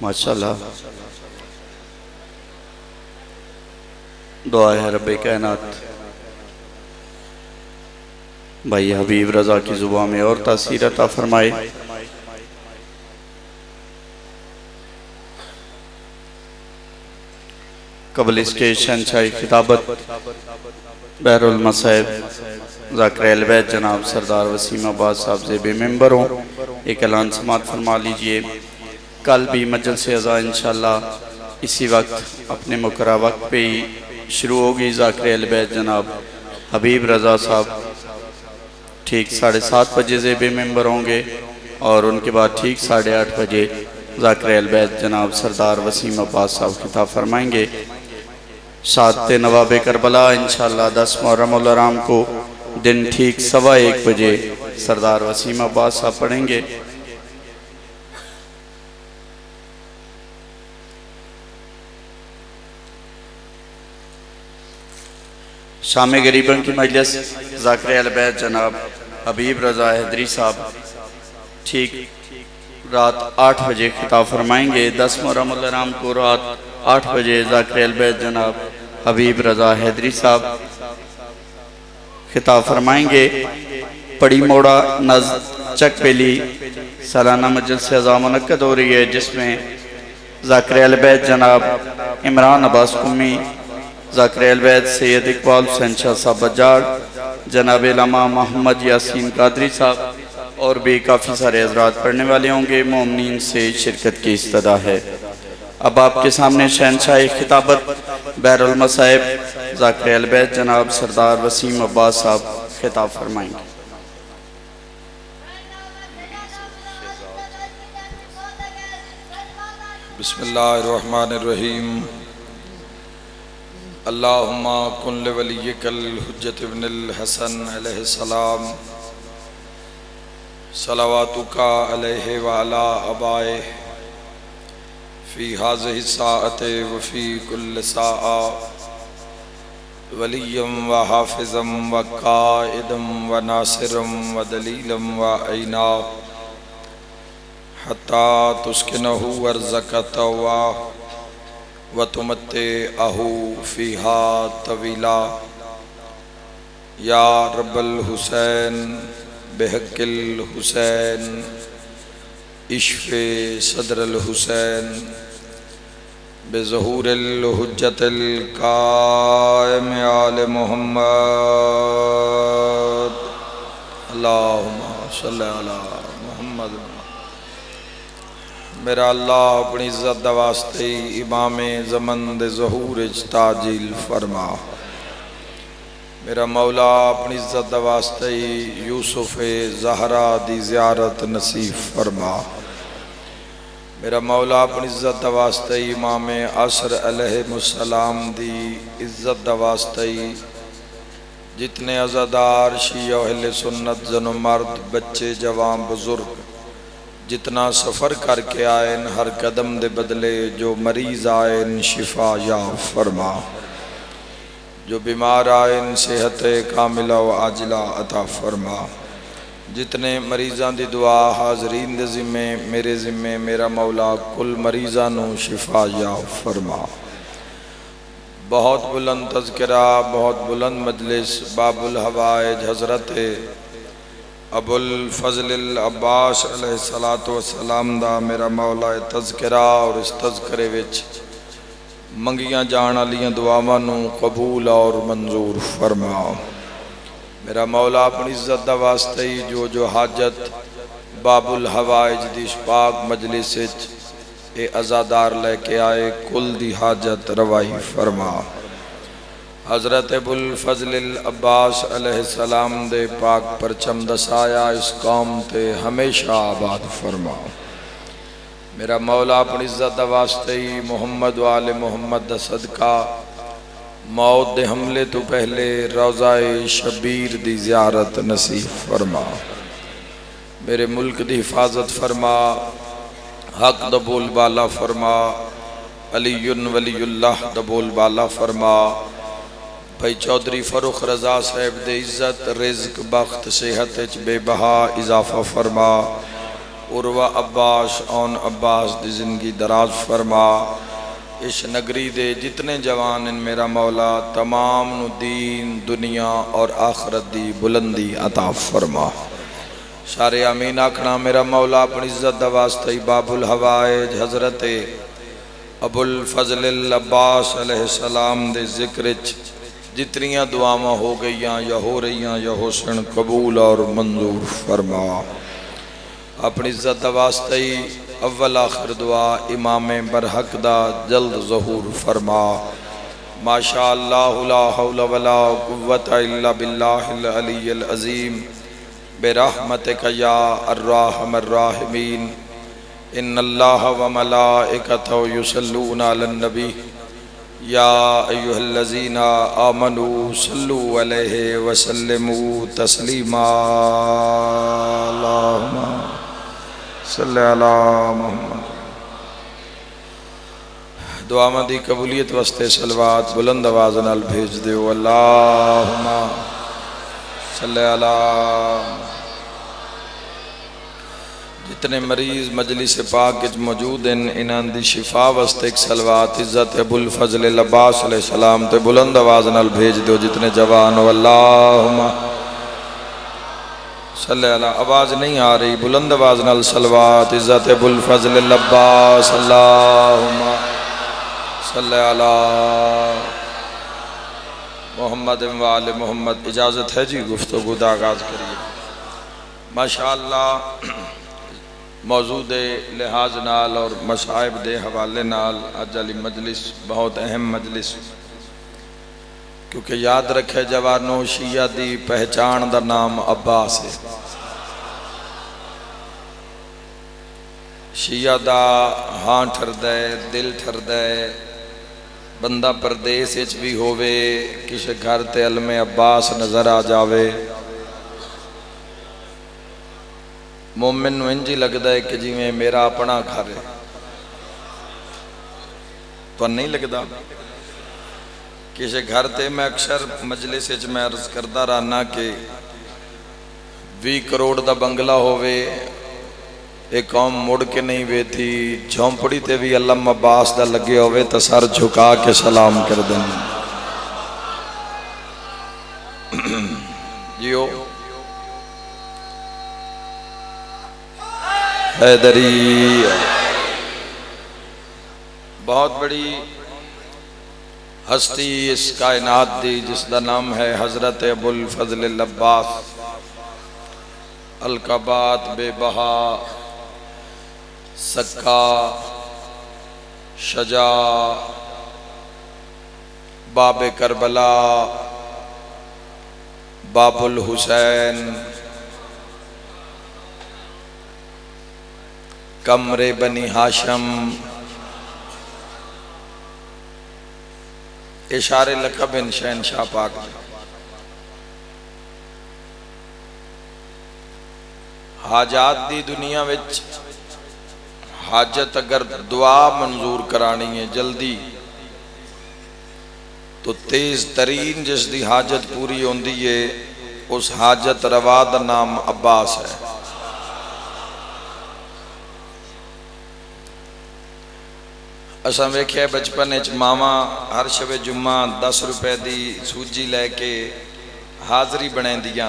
ماشاءاللہ دعا ہے رب کائنات بھائی حبیب رضا کی زبان میں اور تاثیر عطا فرمائے۔ قبل اس کے شہنشاہی خطابت بحر المصائب ذاکر اہل بیت جناب سردار وسیم عباس صاحب زیب ممبر ہوں، ایک اعلان سماعت فرما لیجئے۔ کل بھی مجلس عزا انشاءاللہ اسی وقت اپنے مقررہ وقت پہ ہی شروع ہوگی۔ ذاکر اہل بیت جناب حبیب رضا صاحب ٹھیک 7:30 بجے زیب ممبر ہوں گے، اور ان کے بعد ٹھیک 8:30 بجے ذاکر اہل بیت جناب سردار وسیم عباس صاحب خطاب فرمائیں گے۔ شہادت نواب کربلا انشاءاللہ 10 محرم الحرام کو دن ٹھیک 1:15 بجے سردار وسیم عباس صاحب پڑھیں گے۔ شام غریباً کی مجلس ذاکر اہل بیت جناب حبیب رضا حیدری صاحب ٹھیک رات 8 بجے خطاب فرمائیں گے۔ 10 محرم الحرام کو رات 8 بجے ذاکر اہل بیت جناب حبیب رضا حیدری صاحب خطاب فرمائیں گے۔ پڑی موڑا نزد چک پیلی سالانہ مجلس عزا منعقد ہو رہی ہے، جس میں ذاکر اہل بیت جناب عمران عباس قمی، ذاکر اہل بیت سید اقبال حسین شاہ صاحب بجاڑ، جناب علامہ محمد یاسین قادری صاحب اور بھی کافی سارے حضرات پڑھنے والے ہوں گے۔ مومنین سے شرکت کی استدعا ہے۔ اب آپ کے سامنے شہنشاہی خطابت بحر المصائب ذاکر اہل بیت جناب سردار وسیم عباس صاحب خطاب فرمائیں گے۔ بسم اللہ الرحمن الرحیم۔ اللہم کن لولیک الحجت ابن الحسن علیہ السلام صلواتک علیہ وعلا آبائہ فی ہذہ الساعۃ وفی کل ساعہ ولیم و حافظم و قائدم و ناصرم و دلیلم و عینا حتی تسکنہ ورزق توا وتمتعہ فیہا طویلا یا رب الحسین بحق الحسین اشف صدر الحسین بظہور الحجت القائم آل محمد اللہم صلی علی محمد۔ میرا اللہ اپنی عزت دا واسطے امام زمن دے ظہور تاجیل فرما۔ میرا مولا اپنی عزت دا واسطے یوسف زہرا دی زیارت نصیب فرما۔ میرا مولا اپنی عزت دا واسطے امام عصر علیہ السلام دی عزت دا واسطے جتنے عزادار شیعہ اہل سنت زن و مرد بچے جوان بزرگ جتنا سفر کر کے آئین ہر قدم دے بدلے جو مریض آئین شفا یا فرما، جو بیمار آئین صحت کاملہ و عاجلہ عطا فرما۔ جتنے مریضان دی دعا حاضرین دے ذمے میرے ذمے میرا مولا کل مریضانوں شفا یا فرما۔ بہت بلند تذکرہ، بہت بلند مجلس، باب الحوائج حضرت ابو الفضل العباس علیہ السلام دا میرا مولا تذکرہ، اور اس تذکرے وچ منگیاں جان والیاں دعاواں نوں قبول اور منظور فرما۔ میرا مولا اپنی عزت دا واسطے جو حاجت باب الحوائج دی اس پاک مجلس وچ اے عزادار لے کے آئے کل دی حاجت روائی فرما۔ حضرت ابو الفضل العباس علیہ السلام دے پاک پرچم دسایا اس قوم تے ہمیشہ آباد فرما۔ میرا مولا اپنی عزت دا واسطے محمد و آل محمد دا صدقہ موت دے حملے تو پہلے روضہ شبیر دی زیارت نصیب فرما۔ میرے ملک دی حفاظت فرما، حق دا بول بالا فرما، علی ولی اللہ دا بول بالا فرما۔ بھائی چودھری فروخ رضا صاحب دے عزت رزق بخت صحت بے بہا اضافہ فرما۔ عروہ عباس اون عباس دی زندگی دراز فرما اس نگری دے جتنے جوان ان میرا مولا تمام نو دین دنیا اور آخرت دی بلندی عطا فرما سارے آمین آکھنا میرا مولا اپنی عزت دا واسطہ باب الحوائج حضرت ابو الفضل العباس علیہ السلام دے ذکر جتنیاں دعاواں ہو گئیاں یا ہو رہیاں یا حسن قبول اور منظور فرما اپنی عزت دا واسطہ اول آخر دعا امام برحق دا جلد ظہور فرما ماشاءاللہ لا حول ولا قوت الا باللہ العلی العظیم برحمتک یا الراحم الراحمین ان اللہ و ملائکتہ یصلون علی النبی یا ایہا الذین آمنوا صلوا علیہ وسلموا تسلیما اللہم صلی علی محمد دعا مدی قبولیت واسطے صلوات بلند آواز نال بھیج دیو اللہم صلی علی جتنے مریض مجلس پاک موجود ہیں انہاں دی شفا واسطے ایک صلوات عزت ابو الفضل العباس علیہ السلام تے بلند آواز نال بھیج دیو جتنے جوان ہو اللہم صلی اللہ آواز نہیں آ رہی بلند آواز نال صلوات عزت ابو الفضل العباس اللہم صلی اللہ محمد و آل محمد اجازت ہے جی گفتگو دا آغاز کریے ماشاءاللہ موضوع دے لحاظ نال اور مصائب دے حوالے نال اج علی مجلس بہت اہم مجلس کیونکہ یاد رکھے جوانوں شیعہ دی پہچان دا نام عباس ہے شیعہ دا ہاں ٹھر دے دل ٹھر دے بندہ پردیس اچ بھی ہووے کسی گھر تے علم عباس نظر آ جاوے مومن نو انجی لگدا ہے کہ جی میں میرا اپنا گھر ہے تو نہیں لگدا کسی گھر تے میں اکثر مجلس اچ میں عرض کردہ رہنا کہ 20 کروڑ دا بنگلہ ہووے ایک قوم مڑ کے نہیں بیٹھی جھونپڑی تے بھی علم عباس دا لگے ہوئے تو سر جھکا کے سلام کر دیں جیو حیدری بہت بڑی ہستی اس کائنات دی جس دا نام ہے حضرت ابو الفضل العباس القبات بے بہا سکا شجاع باب کربلا باب الحسین کمر بنی ہاشم اشارے لقب ان شہنشاہ پاک حاجات دی دنیا وچ حاجت اگر دعا منظور کرانی ہے جلدی تو تیز ترین جس دی حاجت پوری ہوندی ہے اس حاجت روا دا نام عباس ہے اساں ویکھیا بچپن وچ ماما ہر شب جمعہ 10 روپے دی سوجی لے کے حاضری بنیندیاں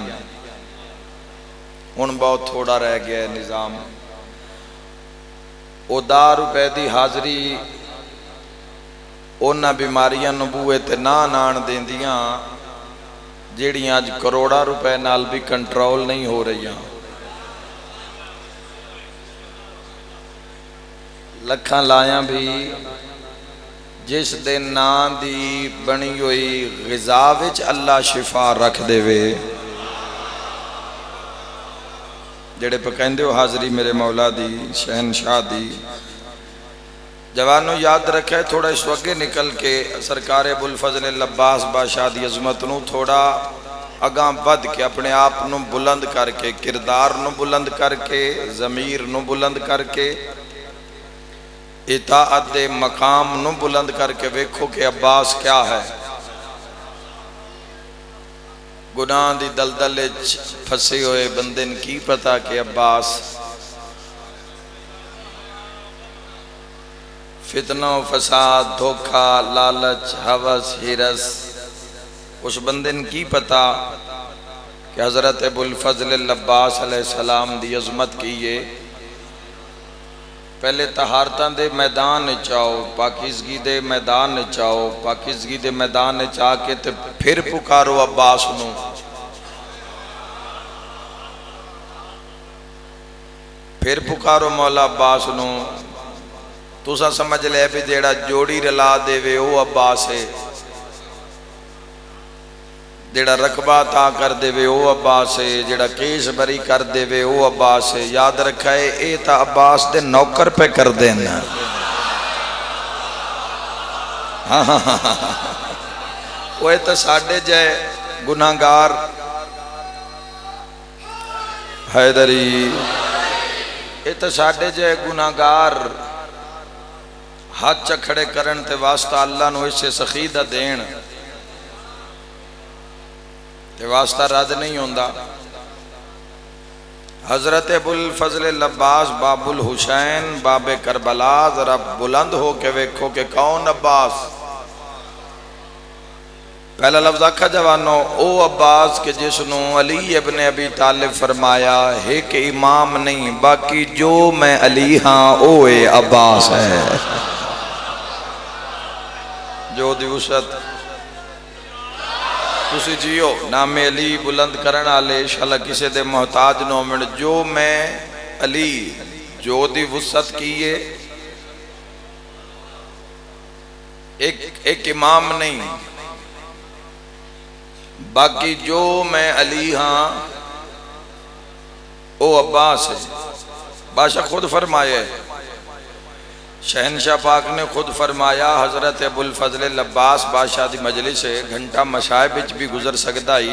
ہن بہت تھوڑا رہ گیا ہے نظام او 10 روپے دی حاضری اونا بیماریاں نبوے تے نان دیندیاں جیڑیاں اج کروڑا روپے نال بھی کنٹرول نہیں ہو رہیاں لکھاں لائیاں بھی جس دے نام دی بنی ہوئی غذا وچ اللہ شفا رکھ دے وے جڑے پکیندے ہو حاضری میرے مولا دی شہنشاہ دی جوانوں یاد رکھے تھوڑا اس وقت نکل کے سرکار ابو الفضل العباس بادشاہ دی عظمت نو تھوڑا اگاں بد کے اپنے آپ نو بلند کر کے کردار نو بلند کر کے ضمیر نو بلند کر کے اطاعت دے مقام نو بلند کر کے ویکھو کہ عباس کیا ہے گناہ دی دلدل پھنسے ہوئے بندن کی پتا کہ عباس فتنہ و فساد، دھوکہ، لالچ، ہوس، ہرس، اس بندے نے کی پتا کہ حضرت ابو الفضل العباس علیہ السلام دی عظمت کیے پہلے طہارتاں دے میدان چاہو، پاکیزگی دے میدان چاہو، پاکیزگی دے میدان چاہ کے تے پھر پکارو عباس نو، پھر پکارو مولا عباس نو۔ تُسا سمجھ لے بھی جیڑا جوڑی رلا دے وے او عباس ہے، جیڑا رقبہ تا کر دے وے او عباس ہے، جیڑا کیس بری کر دے وے او عباس ہے۔ یاد رکھائے اے تا عباس دے نوکر پہ کر دینا۔ وہ تا ساڑھے جائے گناہگار حیدری، اے تا ساڑھے جائے گناہگار ہاتھ چکھڑے کرن تے واسطہ اللہ نو اسے سخیدہ دین تے واسطہ رد نہیں ہوندہ۔ حضرت ابو الفضل العباس باب الحسین باب کربلا، ذرا بلند ہو کے ویکھو کہ کون عباس؟ پہلا لفظ آکھا جوانو او عباس کہ جس نو علی ابن ابی طالب فرمایا ہے کہ امام نہیں، باقی جو میں علی ہاں اوے عباس ہے۔ جو دی وسعت تسی جیو نام علی بلند کرن آلے انشاءاللہ کسے دے محتاج نو من، جو میں علی جو دی وسعت کیے ایک امام نہیں، باقی جو میں علی ہاں او عباس ہے۔ بادشاہ خود فرمایا ہے، شہنشاہ پاک نے خود فرمایا حضرت ابو الفضل العباس بادشاہ دی مجلس ہے، گھنٹہ مشائب وچ بھی گزر سکتا ہی،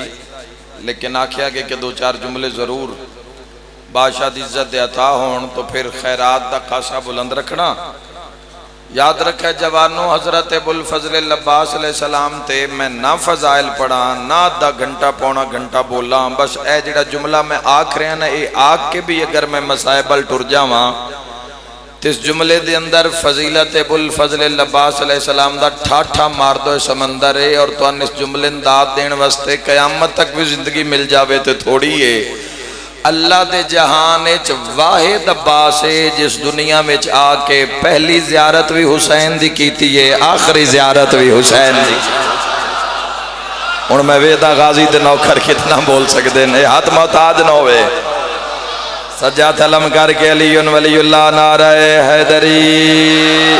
لیکن آکھیا گیا کہ دو چار جملے ضرور بادشاہ دی عزت دے عطا ہون تو پھر خیرات دا خاصا بلند رکھنا۔ یاد رکھے جوانو حضرت ابو الفضل العباس علیہ السلام تے میں نہ فضائل پڑھا نہ آدھا گھنٹہ پونا گھنٹہ بولا، بس اے جڑا جملہ میں آکھ رہے ہیں نا اے آکھ کے بھی اگر میں مسائبل ٹر جاواں اس جملے دے اندر فضیلت ابو الفضل العباس علیہ السلام دا ٹھاٹھا مار دو سمندر ہے، اور تو ان اس جملے داد دین واسطے قیامت تک بھی زندگی مل جاوے تو تھوڑی ہے۔ اللہ دے جہان اچ واحد عباس ہے جس دنیا میں آ کے پہلی زیارت بھی حسین دی کیتی ہے، آخری زیارت بھی حسین دی۔ ان میں ویدہ غازی دے نوکر کتنا بول سکتے ہیں، ہاتھ محتاج نہ ہوئے۔ سجاد علم کر کے علی ولی اللہ نعرہ حیدری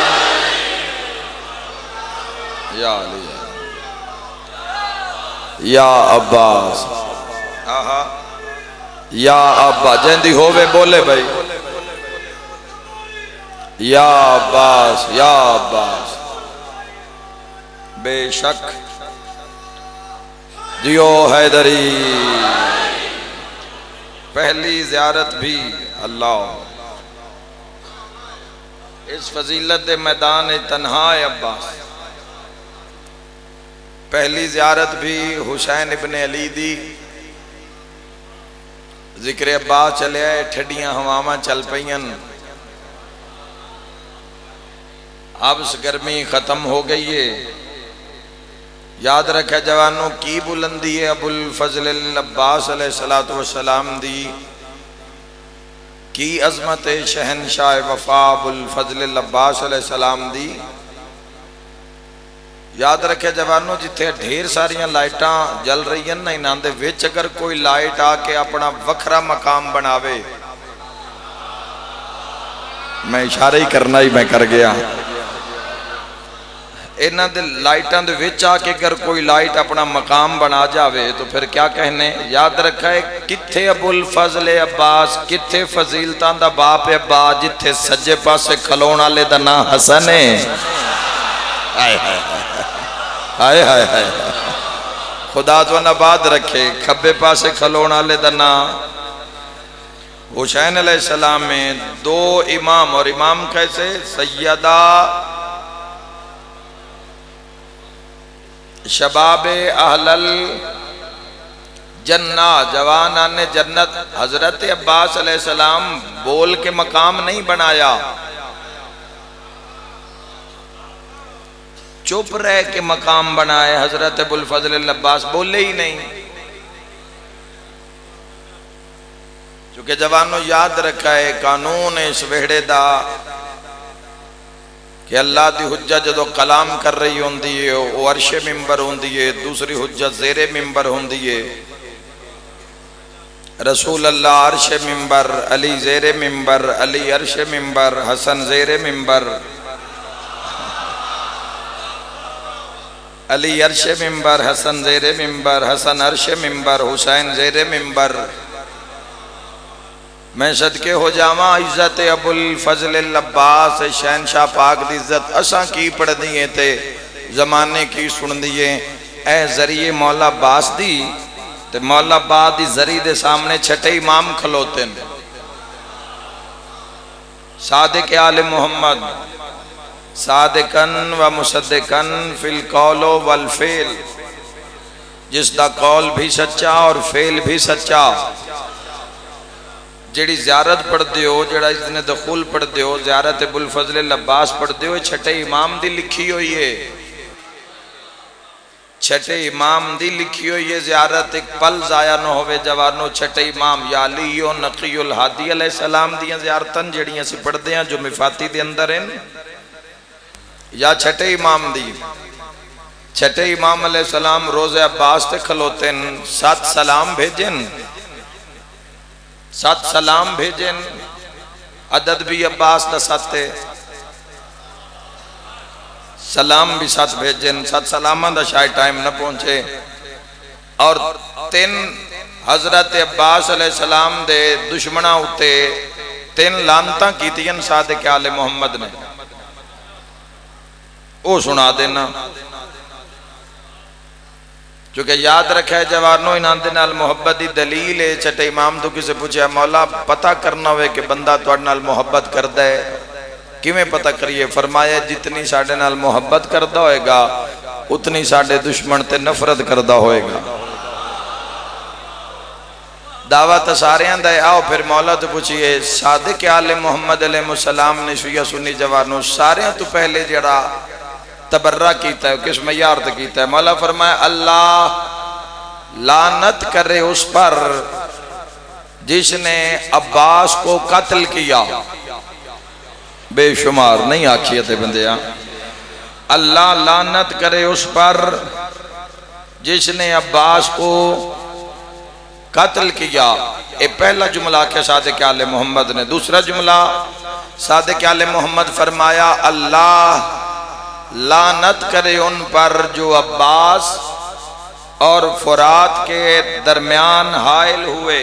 یا علی یا عباس یا عباس جیندی ہووے بولے بھائی یا عباس یا عباس۔ بے شک دیو حیدری پہلی زیارت بھی اللہ اس فضیلت میدان تنہا عباس، پہلی زیارت بھی حسین ابن علی دی۔ ذکر عباس چلے آئے، ٹھڈیاں ہواواں چل پئین، اب گرمی ختم ہو گئی ہے۔ یاد رکھے جوانوں کی بلندی ہے ابو الفضل العباس علیہ السلام دی، کی عظمت شہنشاہ وفا ابو الفضل العباس علیہ السلام دی۔ یاد رکھے جوانوں جتھے ڈھیر ساریاں لائٹاں جل رہی ہیں نا، انہاں دے وچ اگر کوئی لائٹ آ کے اپنا وکھرا مقام بناوے، میں اشارہ ہی کرنا ہی میں کر گیا، انہاں دے لائٹاں دے وچ آ کے اگر کوئی لائٹ اپنا مقام بنا جاوے تو پھر کیا کہنے۔ یاد رکھائے کتھے ابو الفضل عباس، کتھے فضیلتاں دا باپ عباس، جتھے سجے پاسے کھلون والے دا نام حسن ہے۔ آئے ہائے ہائے ہائے ہائے، خدا تو نباد رکھے۔ کھبے پاسے کھلون والے دا نام حسین علیہ السلام میں دو امام، اور امام کیسے؟ سیدہ شباب اہل الجنہ، جوانان جنت۔ حضرت عباس علیہ السلام بول کے مقام نہیں بنایا، چپ رہ کے مقام بنائے. حضرت ابوالفضل العباس بولے ہی نہیں. چونکہ جوانوں یاد رکھا ہے قانون اس وحڑے دا کہ اللہ دی حجت جدو کلام کر رہی ہوندی ہے وہ عرش ممبر ہوندی ہے, دوسری حجت زیر ممبر ہوندی ہے. رسول اللہ عرش ممبر, علی زیر ممبر, علی عرش ممبر, حسن زیر ممبر, علی عرش ممبر, حسن زیر ممبر, حسن عرش ممبر, حسین زیر ممبر. میں صدقے ہو جاواں عزت ابوالفضل العباس شہنشاہ پاک دی عزت اساں کی پڑھ دیئے تے زمانے کی سن دیئے. اے ذریعے مولا عباس دی تے مولا عباس دی ذریعے دے سامنے چھٹے امام کھلوتے ہیں. صادق آل محمد صادقن و مصدقن فی القول والفعل, جس دا قول بھی سچا اور فعل بھی سچا. جیڑی زیارت پڑھ دیو, جیڑا اذن دخول پڑھ دیو, زیارت ابوالفضل العباس پڑھ دیو, چھٹے امام دی لکھی ہوئی ہے. چھٹے امام دی لکھی ہوئی ہے زیارت. ایک پل ضائع نہ ہوئے جوانو. چھٹے امام یا علی و نقی الہادی علیہ السلام دیاں زیارتاں جیڑیاں سی پڑھ دیاں جو مفاتی دے اندر ہیں, یا چھٹے امام دی. چھٹے امام علیہ السلام روز عباس تے کھلوتے ہیں, 7 سلام بھیجن, 7 سلام بھیجن. عدد بھی عباس دا 7 ہے, سلام بھی 7 بھیجن. 7 سلامہ دا شاید ٹائم نہ پہنچے. اور 3 حضرت عباس علیہ السلام دے دشمنہ ہوتے 3 لانتاں کیتین صادق آل محمد نے. وہ سنا دینا. چونکہ یاد رکھا ہے جوانوں انہاں دے نال محبت دی دلیل ہے. چھٹے امام تو کسے پوچھے مولا پتہ کرنا ہوئے کہ بندہ توڑ نال محبت کردہ ہے, کیویں پتہ کریے؟ فرمایا جتنی ساڑھے نال محبت کردہ ہوئے گا اتنی ساڑھے دشمن تے نفرت کردہ ہوئے گا. دعوت سارے ہیں دائے. آؤ پھر مولا تو پوچھئے صادق آل محمد علیہ السلام نے شیعہ سنی جوانوں سارے ہیں تو پہلے جڑا تبرہ کیتا ہے کس معیار تے کیتا ہے؟ مولا فرمایا اللہ لعنت کرے اس پر جس نے عباس کو قتل کیا. بے شمار نہیں آکھیتے بندیاں. اللہ لعنت کرے اس پر جس نے عباس کو قتل کیا. یہ پہلا جملہ کہ صادق آل محمد نے. دوسرا جملہ صادق آل محمد فرمایا اللہ لعنت کرے ان پر جو عباس اور فرات کے درمیان حائل ہوئے.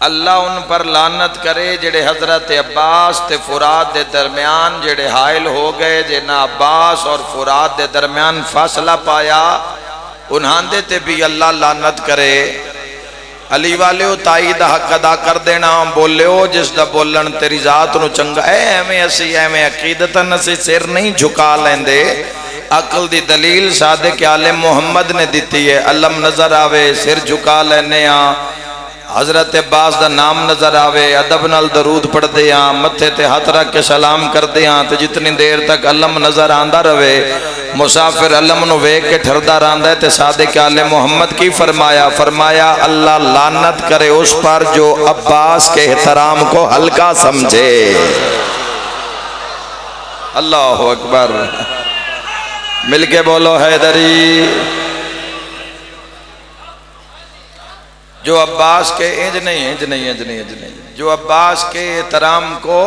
اللہ ان پر لعنت کرے جڑے حضرت عباس تے فرات دے درمیان جڑے حائل ہو گئے. جنہ عباس اور فرات دے درمیان فاصلہ پایا انہاں دے تے بھی اللہ لعنت کرے. علی والے ہو تائید حق ادا کر دینا. بولے ہو جس دا بولن تیری ذات نو چنگا ہے. ایمیں اسی ایمیں عقیدتاً اسی سر نہیں جھکا لیندے. عقل دی دلیل صادق آل محمد نے دیتی ہے. علم نظر آوے سر جھکا لینے ہاں. حضرت عباس دا نام نظر آوے ادب نال درود پڑھ دے ہاں. متھے تے ہاتھ رکھ کے سلام کر دے ہاں. تے جتنی دیر تک علم نظر آندہ رہے مسافر علم نو ویک کے ٹھردہ راندہ ہے. تے صادق آل محمد کی فرمایا اللہ لعنت کرے اس پر جو عباس کے احترام کو ہلکا سمجھے. اللہ اکبر. مل کے بولو حیدری. جو عباس کے انج نہیں جو عباس کے احترام کو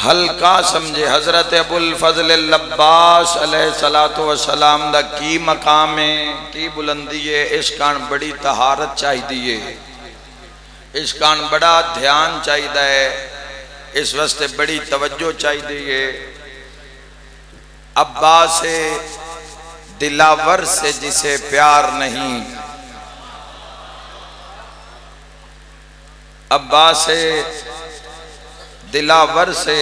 ہلکا سمجھے. حضرت ابوالفضل العباس علیہ السلام دا کی مقام ہے, کی بلندی ہے. اس کان بڑی طہارت چاہی دیئے, اس کان بڑا دھیان چاہی دائے, اس واسطے بڑی توجہ چاہی دیئے. عباس دلاور سے جسے پیار نہیں, عباس دلاور سے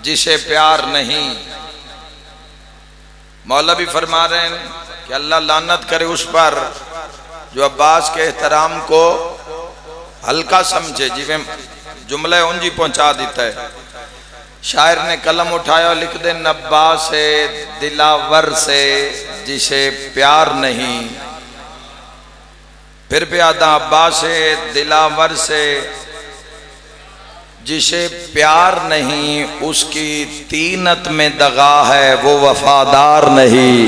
جسے پیار نہیں. مولا بھی فرما رہے ہیں کہ اللہ لعنت کرے اس پر جو عباس کے احترام کو ہلکا سمجھے. جی میں جملہ انجی پہنچا دیتا ہے. شاعر نے قلم اٹھایا اور لکھ دے عباس دلاور سے جسے پیار نہیں، پھر پیادہ عباس دلاور سے جسے پیار نہیں، اس کی تینت میں دغا ہے وہ وفادار نہیں۔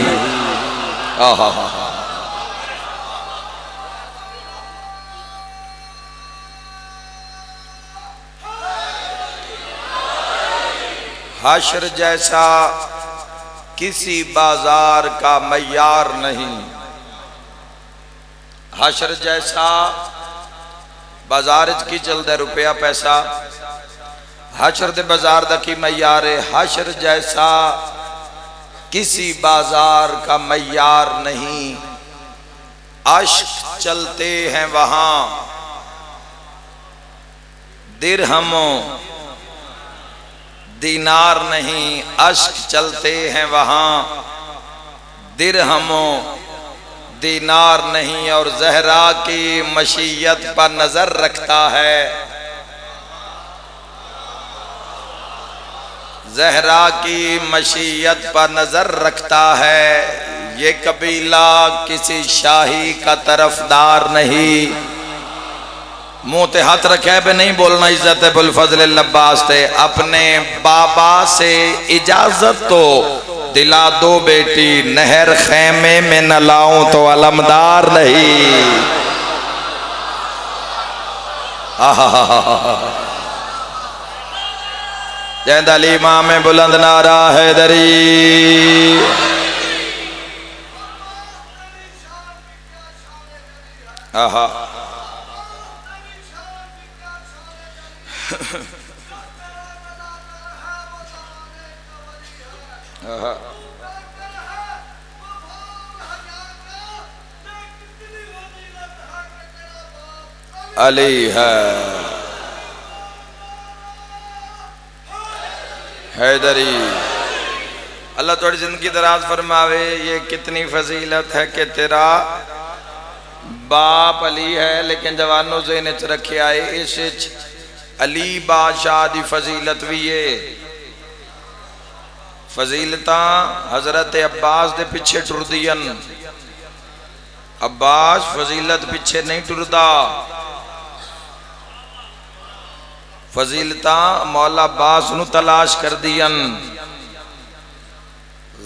حشر جیسا کسی بازار کا معیار نہیں، حشر جیسا بازار کی چل دے روپیہ پیسہ، حشر دے بازار دا کی معیار ہے، حشر جیسا کسی بازار کا معیار نہیں، عشق چلتے ہیں وہاں درہموں دینار نہیں، اشک چلتے ہیں وہاں درہموں دینار نہیں، اور زہرا کی مشیت پر نظر رکھتا ہے، زہرا کی مشیت پر نظر رکھتا ہے، یہ قبیلہ کسی شاہی کا طرفدار نہیں۔ منہ تے ہاتھ رکھے بے نہیں بولنا عزت ابوالفضل العباس تے، اپنے بابا سے اجازت تو دلا دو بیٹی، نہر خیمے میں نہ لاؤں تو علمدار نہیں۔ جیند علی امام بلند نعرہ حیدری۔ علی ہے حیدری۔ اللہ تھوڑی زندگی دراز فرماوے۔ یہ کتنی فضیلت ہے کہ تیرا باپ علی ہے لیکن جوانوں ذہن وچ رکھے آئے اس علی بادشاہ دی فضیلت بھی ہے۔ فضیلتاں حضرت عباس دے پیچھے ٹر دین، عباس فضیلت پیچھے نہیں ٹردا، فضیلتاں مولا عباس نو تلاش کر دین،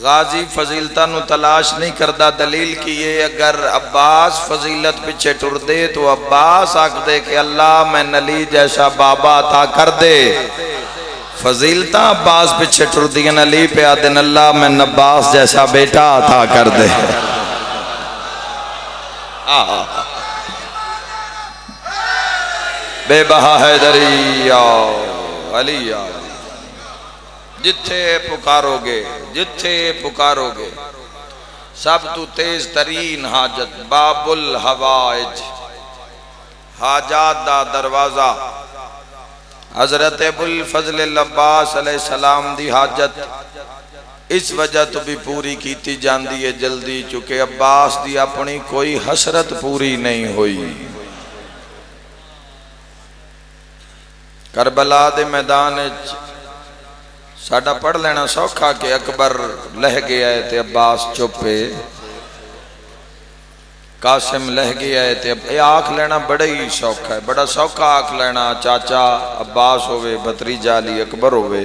غازی فضیلتاں نو تلاش نہیں کردہ۔ دلیل کیے اگر عباس فضیلت پیچھے ٹر دے تو عباس آکھ دے کہ اللہ میں علی جیسا بابا عطا کر دے، فضیلتاں عباس پیچھے ٹر دین، علی پہ آدن اللہ میں عباس جیسا بیٹا عطا کر دے۔ بے بہا حیدری آؤ علی آؤ، جتھے پکارو گے جتھے پکارو گے، سب تو تیز ترین حاجت، باب الحوائج، حاجات دا دروازہ، حضرت ابوالفضل العباس علیہ السلام دی حاجت اس وجہ تو بھی پوری کیتی جاندی ہے جلدی، چونکہ عباس دی اپنی کوئی حسرت پوری نہیں ہوئی۔ کربلا دے میدان ساڑھا پڑھ لینا سوکھا کہ اکبر لہ گیا ہے تے عباس چپے، قاسم لہ گیا ہے تے یہ آنکھ لینا بڑا ہی سوکھا ہے، بڑا سوکھا آنکھ لینا، چاچا عباس ہوئے بھتریجا علی اکبر ہوئے،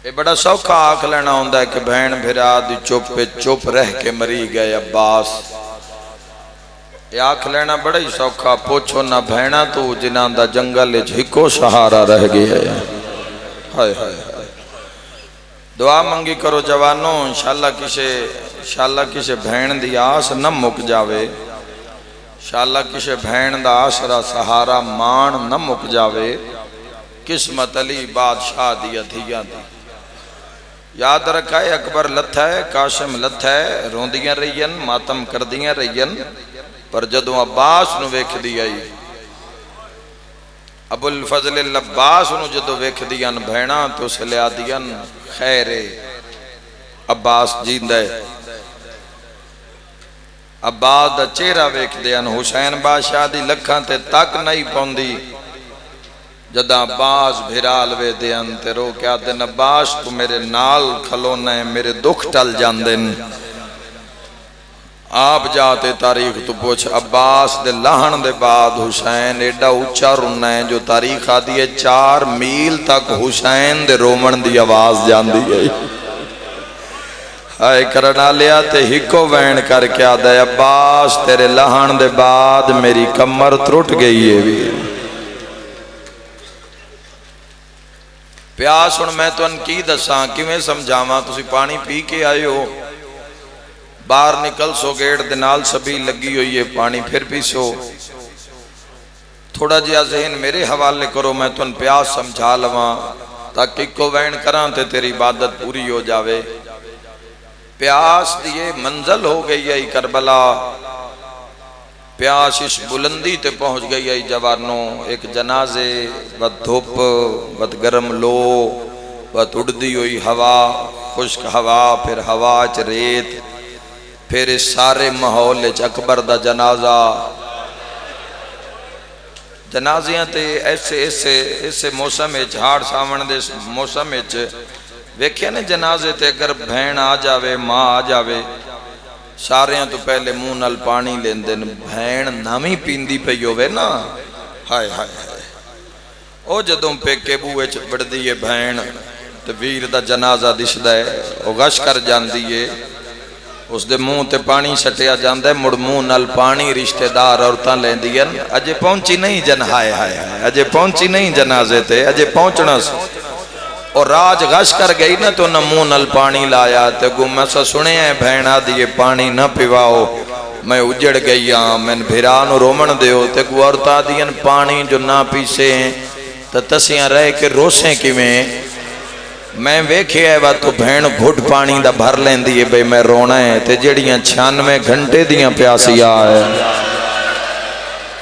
یہ بڑا سوکھا آنکھ لینا ہوندہ ہے کہ بہن بھرا دی چپ پہ چپ رہ کے مری گئے عباس، یہ آنکھ لینا بڑا ہی سوکھا، پوچھو نہ بہنہ تو جنان دا جنگل جھکو سہارا رہ گیا ہے۔ ہائے ہائے ہائے، دعا منگی کرو جوانوں، انشاءاللہ کسے بہن دی آس نہ مک جاوے، انشاءاللہ کسے بہن دا آسرا سہارا مان نہ مک جاوے، قسمت علی بادشاہ دی ادھیاں دی۔ یاد رکھا ہے اکبر لتھا ہے، قاسم لتھا ہے، روندیاں رہین، ماتم کردیاں رہین، پر جدوں عباس نو ویکھ دی آئی، ابوالفضل العباس نو جدو ویکھ دیاں بہنا تو اسے لیا دیاں خیر عباس جیندہ ہے، عباس دا چہرہ ویکھ دیاں، حسین بادشاہ دی لکھاں تے تک نہیں پوندی، جداں عباس بھرال وے دیاں تے رو کیا دن عباس تو میرے نال کھلونا ہے میرے دکھ ٹل جاندن آپ جاتے تاریخ تو پوچھ عباس دے لہن دے بعد حسین ایڈا اچھا رننا ہے جو تاریخ آدھی ہے 4 میل تک حسین دے رومن دی آواز جان دی ہے آئے کرنا لیا تے ہکو وین کر کے آدھا ہے عباس تیرے لہن دے بعد میری کمر ترٹ گئی ہے بھی پیاس ان میں تو ان کی دساں کیویں سمجھاواں تسی پانی پی کے آئے ہو باہر نکل سو گیٹ دنال سبھی لگی ہوئی ہے پانی پھر بھی سو تھوڑا جیا ذہن میرے حوالے کرو میں تو ان پیاس سمجھا لواں تاکہ کو وین کران تے تیری عبادت پوری ہو جاوے پیاس دیئے منزل ہو گئی ہے کربلا پیاس اس بلندی تے پہنچ گئی ہے جوانوں ایک جنازے بد دھوپ بد گرم لو بد اڑدی ہوئی ہوا خشک ہوا پھر ہوا چ ریت پھر اس سارے ماحول اکبر دا جنازہ جنازیاں تے ایسے موسم جھاڑ ساون دے موسم ویکھیا نے جنازے تے اگر بہن آ جاوے ماں آ جاوے ساریاں تو پہلے منہ نال پانی لیندن بہن نامی پیندی پئی ہوے نا ہائے ہائے ہائے او جدوں پیکے بوئے چ بڑدی ہے بہن تے ویر دا جنازہ دسدا ہے او غش کر جاندی ہے اس دے منہ تے پانی سٹیا جاندہ ہے مڑ منہ نال پانی رشتہ دار عورتاں لیندی ہیں اجے پہنچی نہیں جن ہائے ہائے اجے پہنچی نہیں جنازے تے اجے پہنچنا سی اور راج غش کر گئی نا تو نہ منہ نال پانی لایا تے گو میں سا سنے ہیں بہنا دیئے پانی نہ پیواؤ میں اجڑ گئی ہاں میں بھیرانو رومن دیو تے گو عورتاں دیئے پانی جو نہ پیسے ہیں تو تسیاں رہ کے روسیں کی میں ویکھے ہے وہ تو بہن گھٹ پانی دا بھر لین دیئے بھئی میں رونا ہے تے جڑیاں 96 گھنٹے دیاں پیاسی آئے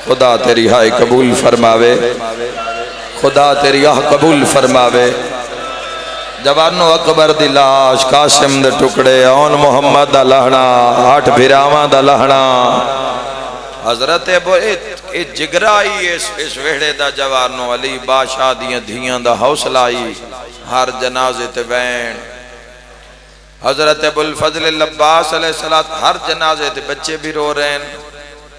خدا تیری ہائے قبول فرماوے خدا تیری آہ قبول فرماوے جوانو اکبر دی لاش قاسم دے ٹکڑے اون محمد دا لہنا 8 بھراواں دا لہنا حضرت ابو اے جگرائی اس ویڑے دا جوانو علی بادشاہ دیاں دھیاں دا حوصلہ آئی ہر جنازے تے بین حضرت ابو الفضل العباس علیہ السلام ہر جنازے تے بچے بھی رو رہے ہیں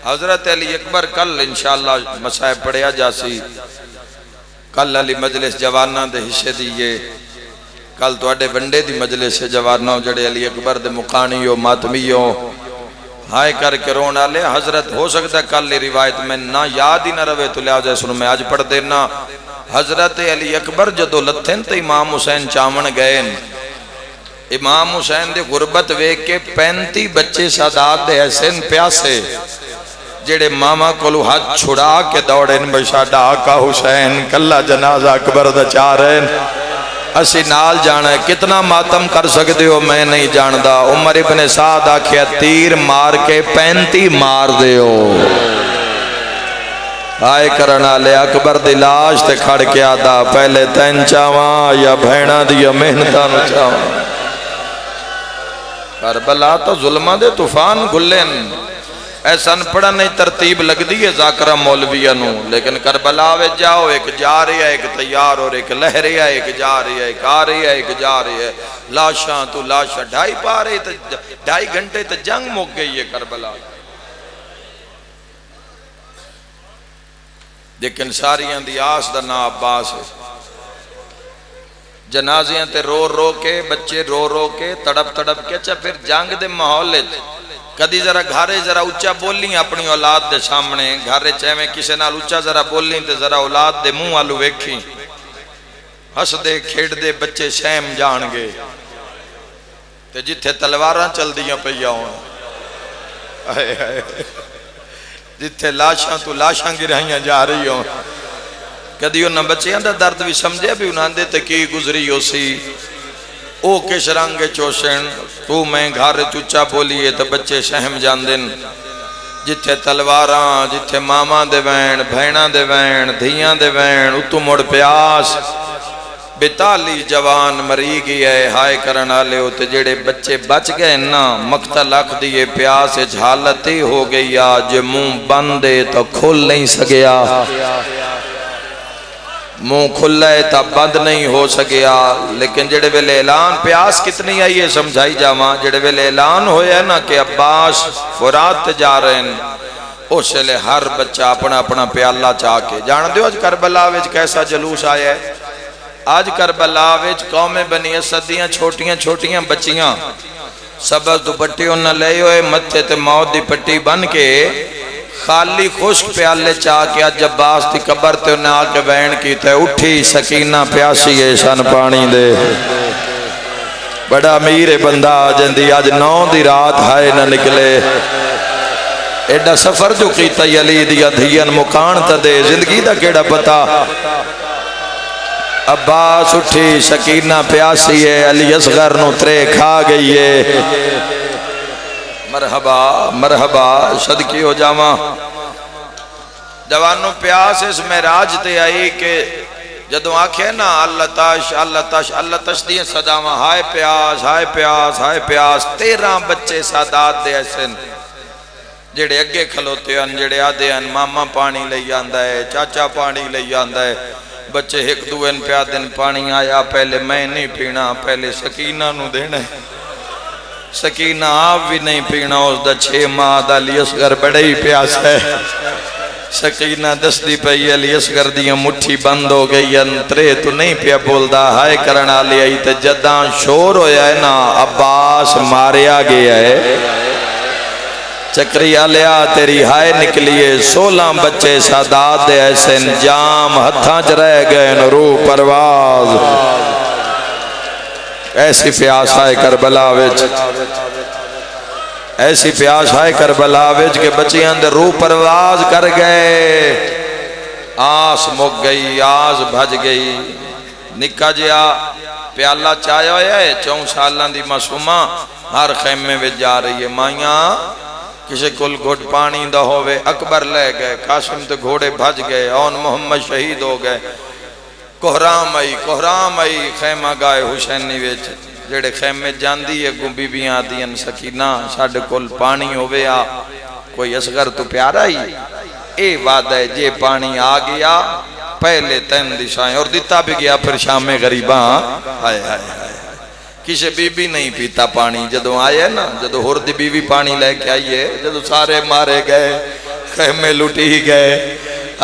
حضرت علی اکبر کل انشاءاللہ مسائب پڑھیا جاسی کل علی مجلس جوانہ دے حصے دیئے کل تو اڈے بندے دی مجلس جوانہ جڑے علی اکبر دے مقانیوں ماتمیوں ہائے کر کے رونا لے حضرت ہو سکتا ہے کل لی روایت میں نہ یاد ہی نہ روے تو لہذا سنو میں آج پڑھ دینا حضرت علی اکبر جدو لتھن تے امام حسین چامن گئے امام حسین دے غربت ویک کے 35 بچے سادات دے حسین پیاسے جڑے ماما کولو ہاتھ چھڑا کے دوڑین بشا ڈاکا حسین کلا جنازہ اکبر دا چارین اسی نال جانا ہے کتنا ماتم کر سکتے ہو میں نہیں جاندہ عمر ابن سعد آکھیا تیر مار کے 35 مار دے ہو آئے کرنا لے اکبر دی لاش تے کھڑ کے آدھا پہلے تین چاواں یا بھینا دیا محنتان چاواں کربلا تو ظلمہ دے طوفان گلن ایسا پڑھا نہیں ترتیب لگ دی ہے ذاکرہ مولویانوں لیکن کربلا وے جاؤ ایک جا رہی ہے ایک تیار اور ایک لہری ہے ایک جا رہی ہے ایک آ رہی ہے ایک جا رہی ہے لاشاں تو لاشاں 2.5 پا رہی 2.5 گھنٹے تو جنگ مک گئی ہے کربلا لیکن ساریاں دی آس دا نا عباس ہے جنازیاں تے رو رو کے بچے رو رو کے تڑپ تڑپ کے اچھا پھر جنگ دے ماحول کدی ذرا گھارے ذرا اچھا بولیں اپنی اولاد دے سامنے گھارے چاہے کسے نال اچھا ذرا بولیں تے ذرا اولاد دے منہ آلو ویکھیں ہس دے کھیڑ دے بچے شیم جان گے تے جتھے تلواراں چل دیاں پئیاں ہوں جتھے لاشاں تو لاشاں گرہیاں جا رہی ہوں کدی انہاں بچیاں دا درد بھی سمجھے بھی انہاں دے تے کی گزری ہو سی او کے شرانگے چوشن تو میں گھارے چچا بولیے تو بچے شہم جان دن جتھے تلواراں جتھے ماما دے وین بھینا دے وین دھیاں دے وین اتو مڑ پیاس 42 جوان مری گئی ہے ہائے کرنا لے ہوتے جڑے بچے بچ گئے نا مقتل اکھ دیئے پیاس جھالتی ہو گئی آج منہ بندے تو کھول نہیں سگیا منہ کھلا ہے تا بند نہیں ہو سکیا، لیکن جڑے ویلے اعلان پیاس کتنی آئی ہے سمجھائی جاواں، جڑے ویلے اعلان ہویا نا کہ عباس فرات تے جا رہے ہیں، اس لئے ہر بچہ اپنا اپنا پیالہ چاہ کے جان دیو آج کربلا وچ کیسا جلوس آیا ہے۔ آج کربلا وچ قوم بنی اسد دیاں چھوٹیاں چھوٹیاں بچیاں سبز دوپٹی انہاں لے ہوئے متھے تے موت دی پٹی بن کے خالی خشک پیالے چاہ کے آج عباس دی قبر تے انہیں آکے بین کی تے اٹھی سکینہ پیاسی ہے شان پانی دے، بڑا امیر بندہ جندی آج 9 دی رات ہائے نہ نکلے، ایڈا سفر جو کیتا علی دیا دھیان مکان تا دے زندگی دا کیڑا پتا۔ عباس اٹھی سکینہ پیاسی ہے، علی اصغر نو ترے کھا گئی ہے، مرحبا مرحبا صدقی ہو جاواں۔ جوانوں پیاس اس معراج تے آئی کہ جدوں آکھے نا اللہ تش اللہ تش اللہ تش دیئے صداواں ہائے پیاس ہائے پیاس ہائے پیاس، 13 بچے سادات دے ایسن جڑے اگے کھلوتے ہیں، جڑے آدھے ہیں ماما پانی لئی آندہ ہے، چاچا پانی لئی آندہ ہے، بچے ایک دوئن پیا دن پانی آیا، پہلے میں نہیں پینا، پہلے سکینہ نو دینا ہے، سکینہ آپ بھی نہیں پینا، اس دا 6 ماہ دا علی اصغر بڑے ہی پیاس ہے، سکینہ دستی پئی علی اصغر دیاں مٹھی بند ہو گئی، انترے تو نہیں پیا بولدا، ہائے کرنا لے آئی تے جداں شور ہویا ہے نا عباس ماریا گیا ہے، چکری آلیا تیری ہائے نکلیے، 16 بچے سادات دے ایسے انجام ہتھاں چ رہ گئے روح پرواز، ایسی پیاس آئے کربلا وچ، ایسی پیاس آئے کربلا وچ کہ بچے اندر روح پرواز کر گئے، آس مک گئی آس بھج گئی، نکا جیا پیالہ چاہیا ہویا ہے، 4 سالان دی معصومہ ہر خیمے وچ جا رہی ہے، مائیاں کسی کل گھٹ پانی دا ہوئے، اکبر لے گئے، قاسم تے گھوڑے بھج گئے، اون محمد شہید ہو گئے، کوہرام آئی خیمہ گائے حسینی ویچ، جڑے خیمے جاندی ہے گنبی بیاں دین سکینہ ساڑھے کل پانی ہوئے آ، کوئی اصغر تو پیارا ہی، اے وعدہ ہے جے پانی آ گیا پہلے تین دشائیں اور دیتا بھی گیا پھر شام غریباں، ہائے ہائے ہائے کسی بی بی نہیں پیتا پانی، جدوں آئے نا جدوں ہردی بی بی پانی لے کے آئیے، جدوں سارے مارے گئے خیمے لٹی گئے،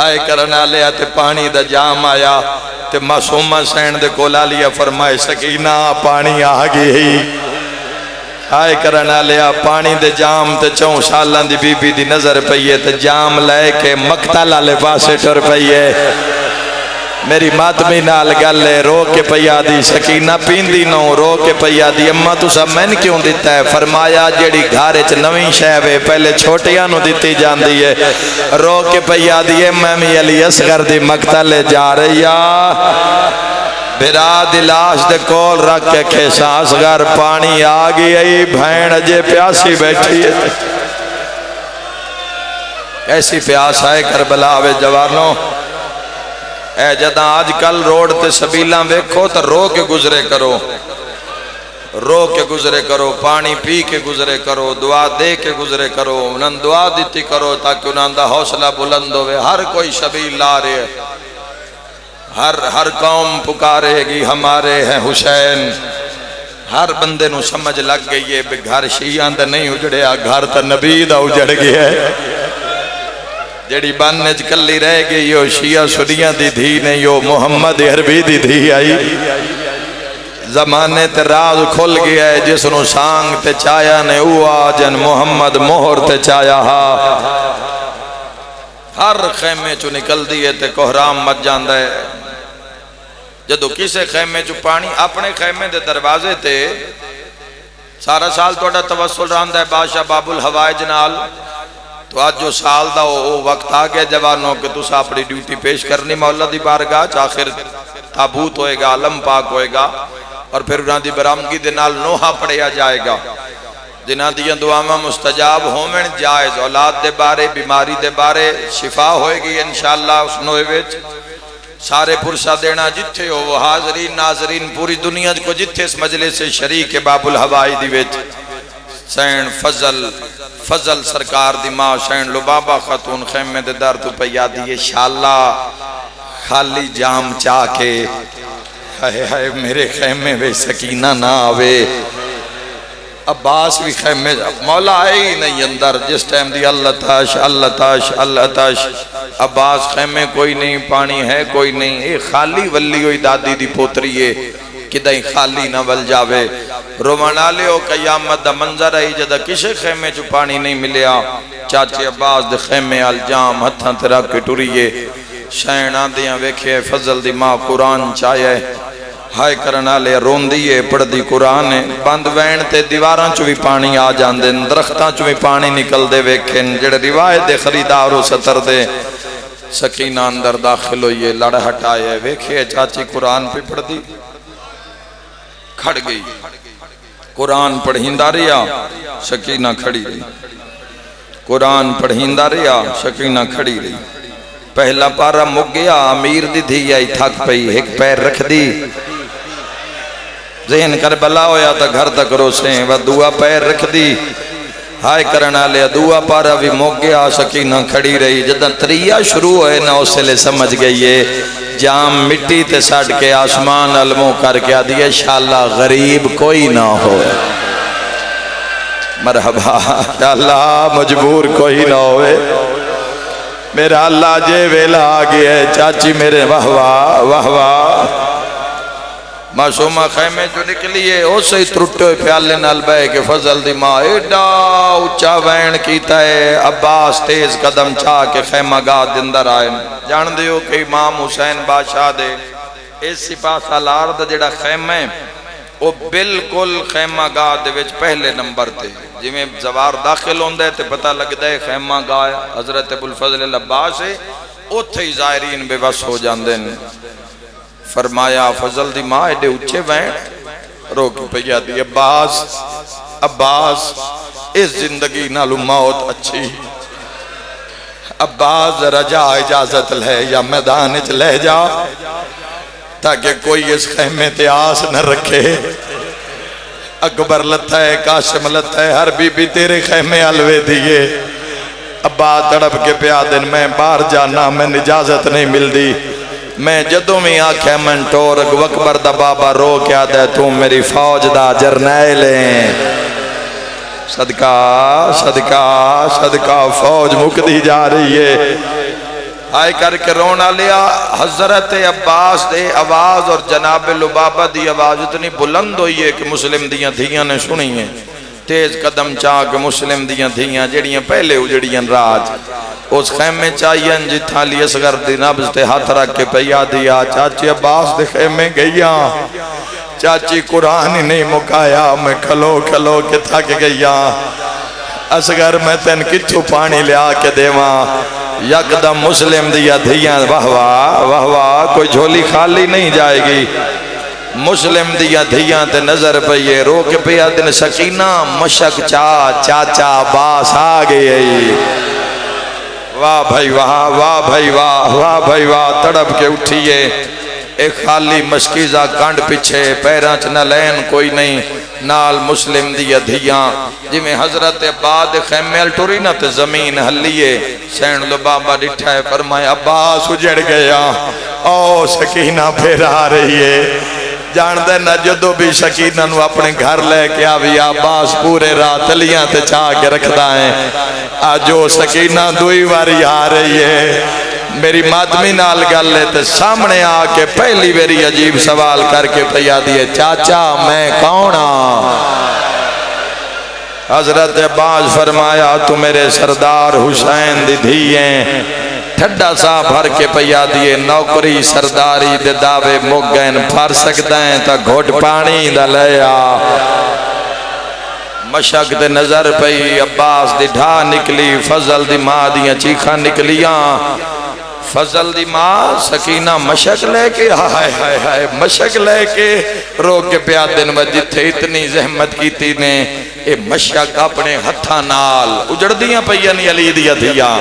آئے کرنا لیا تے پانی دا جام آیا تے معصومہ سین دے کولا لیا فرمائے سکینہ پانی آگئی ہی، آئے کرنا لیا پانی دے جام تے 4 سالان دی بی بی دی نظر پئیے تے جام لے کے مقتلہ لے پاسے ٹر پئیے، میری ماتمی نال گلے رو کے پیا دی سکینہ پیندی نو رو کے پیا دی اممہ تو سب میں نے کیوں دیتا ہے، فرمایا جیڑی گھارے چ نویں شہوے پہلے چھوٹیاں نو دیتی جان دی ہے، رو کے پیا دی اممی علی اصغر دی مقتل جا رہی بھرا دلاش دے کول رکھ کے کھیسا اصغر پانی آگئی ای بھین اجے پیاسی بیٹھی ہے، ایسی پیاس آئے کربلا وے جوانوں، اے جدہ آج کل روڈ تے سبیلاں ویکھو تا رو کے گزرے کرو، رو کے گزرے کرو، پانی پی کے گزرے کرو، دعا دے کے گزرے کرو، انہاں دعا دیتی کرو تاکہ انہاں دا حوصلہ بلند ہوئے، ہر کوئی شبیل لا رہے ہے، ہر قوم پکارے گی ہمارے ہیں حسین، ہر بندے نو سمجھ لگ گئی ہے بے گھر شیعہ دا نہیں اجڑے گھر تا نبی دا اجڑ گیا ہے، جڑی باننے کلی رہ گئی یو شیعہ سنیہ دی دھی نے یو محمد عربی دی دھی آئی، زمانے تے راز کھل گیا ہے جس نو سانگ تے چایا نے اوہ جن محمد مہر تے چایا ہا، ہر خیمے چو نکل دیئے تے کوہرام مت جاندہ ہے، جدو کسے خیمے چو پانی اپنے خیمے دے دروازے تے سارا سال توڑا توسل راندہ ہے بادشاہ باب الحوائج نال، تو آج جو سال دا وہ وقت آگیا جوانوں کہ تو سا اپنی ڈیوٹی پیش کرنی مولا دی بارگاہ آخر تابوت ہوئے گا، علم پاک ہوئے گا، اور پھر انہاں دی برامگی دے نال نوحہ پڑھیا جائے گا، جنہاں دیاں دعاواں مستجاب ہومن جائز، اولاد دے بارے بیماری دے بارے شفا ہوئے گی انشاءاللہ اس نوئے ویچ، سارے پرسہ دینا جتھے ہو وہ حاضرین ناظرین پوری دنیا کو جتھے اس مجلس سے شریک باب الحوائی دی ویچ، سین فضل سرکار دی ماں سین لبابہ خاتون خیمے دے دار تو پیا دیئے شاءاللہ خالی جام چاہ کے ہائے ہائے میرے خیمے میں سکینہ نہ آوے. عباس بھی خیمے مولا آئے ہی نہیں اندر جس ٹائم دی اللہ تاش اللہ تاش اللہ تاش. عباس خیمے کوئی نہیں، پانی ہے کوئی نہیں. اے خالی ولی ہوئی دادی دی پوتری ہے کدھیں خالی نہ ول جاوے. رومانا لے ہو قیامت دا منظر ہے جدہ کسے خیمے جو پانی نہیں ملیا. چاچے عباس دے خیمے الجام ہتھاں تیرا کے ٹوریے. شائنہ دیاں ویکھے فضل دی ماں قرآن چاہے ہائے کرنا لے رون دیئے پڑھ دی قرآن ہے. بند وین تے دیواراں چو بھی پانی آ جان دے، درختاں چو بھی پانی نکل دے. ویکھن جڑے روایت دے خریدار و ستر دے. سکینہ اندر داخل ہوئیے لڑ ہٹائے ویکھے چاچی قرآن پہ پڑھ دی کھڑ گئی. قرآن پڑھیندہ رہیا سکینہ کھڑی رہی. قرآن پڑھیندہ رہیا سکینہ کھڑی رہی. پہلا پارا مک گیا امیر دی دھی آئی تھک پئی ایک پیر رکھ دی. ذہن کربلا ہویا تا گھر تک روسیں و دعا پیر رکھ دی. ہائے کرنا لیا دعا پارا بھی مک گیا سکینہ کھڑی رہی. جدہ تریہ شروع ہوئے نہ اسے لے سمجھ گئیے جام مٹی تے ساڑھ کے آسمان علموں کر کے آدھئے شاءاللہ غریب کوئی نہ ہو. مرحبا اللہ مجبور کوئی نہ ہوئے. میرا اللہ جے ویلا آگیا ہے چاچی میرے واہ واہ واہ واہ. معصومہ خیمے جو نکلیے او سے ہی ترٹے ہوئے پیالے نال بے کہ فضل دی ماں ایڈا اچھا وین کیتا ہے. عباس تیز قدم چاہ کے خیمہ گاہ دندر آئے. جان دیو کہ امام حسین بادشاہ دے اس سپاہ سالار دا جڑا خیمہ وہ بالکل خیمہ گاہ دے وچ پہلے نمبر تے. جی میں زوار داخل ہوں دے تے پتہ لگ دے خیمہ گاہ حضرت ابوالفضل العباس ہے. اوتھے ہی زائرین بے بس ہو جاندے. فرمایا فضل دی ماں ایڈے اچھے وین روک پیا دی. عباس عباس اس زندگی نالو موت اچھی. عباس ذرا جا اجازت لے یا میدان اچ لے جا تاکہ کوئی اس خیمے تے آس نہ رکھے. اکبر لتا ہے قاسم لتا ہے ہر بی بی تیرے خیمے علوے دیئے. عباس تڑپ کے پیا دن میں باہر جانا میں اجازت نہیں مل دی. میں جدوں میں آکھے من ٹورک وکبر دا بابا رو کیا دے تو میری فوج دا جرنیل ہیں. صدقہ صدقہ صدقہ فوج مکدی جا رہی ہے. آئے کر کے رونا لیا. حضرت عباس دے آواز اور جناب لبابہ دی آواز اتنی بلند ہوئی ہے کہ مسلم دیاں دھیاں نے سنی ہیں. تیز قدم چاہ کے مسلم دیاں دھیاں جڑیاں پہلے اجڑیاں راج اس خیمے چاہیے جتھا لی اصغر دی نبض تے ہاتھ رکھ کے پیا دیا. چاچی عباس دے خیمے گئیاں. چاچی قرآن ہی نہیں مکایا میں کھلو کھلو کے تھک گئیاں. اصغر میں تین کتھو پانی لیا کے دیواں. یکدم مسلم دیا دھیاں واہ واہ واہ واہ کوئی جھولی خالی نہیں جائے گی. مسلم دیا دھیاں تے نظر پئیے رو کے پیا دن سکینہ مشک چاچا عباس آ گئی. واہ بھائی واہ واہ بھائی واہ واہ بھائی واہ. تڑپ کے اٹھیے ایک خالی مشکیزہ کانڈ پچھے پیران چ نہ لین کوئی نہیں. نال مسلم دیا دھیاں جی میں حضرت بعد خیمیل ٹوری نہ تے زمین ہلیے. سین لبابہ ڈٹھا ہے فرمایا عباس اجڑ گیا. او سکینہ پھر آ رہی ہے. جان دے نہ جدو بھی سکینہ نو اپنے گھر لے کے آوی عباس پورے رات لیاں تے چاہ کے رکھدا ہے. آجو سکینہ دوئی واری آ رہی ہے. میری مادمی نال گل لے تے سامنے آ کے پہلی ویری عجیب سوال کر کے پیا دیئے چاچا میں کون ہاں. حضرت عباس فرمایا تو میرے سردار حسین دی دھییں. ٹھڈا سا بھر کے پیا دیئے نوکری سرداری دے دعوے مگین پھر سکتا ہے تا گھوٹ پانی دا لیا. مشک دے نظر پئی عباس دی ڈھا نکلی. فضل دی ماں دیاں چیخاں نکلیاں. فضل دی ماں سکینہ مشک لے کے ہائے ہائے ہائے مشک لے کے رو کے پیا دن وجہ اتنی زحمت کیتی نے. اے مشک اپنے ہتھاں نال اجڑ دیاں پئیاں علی دیاں دھیاں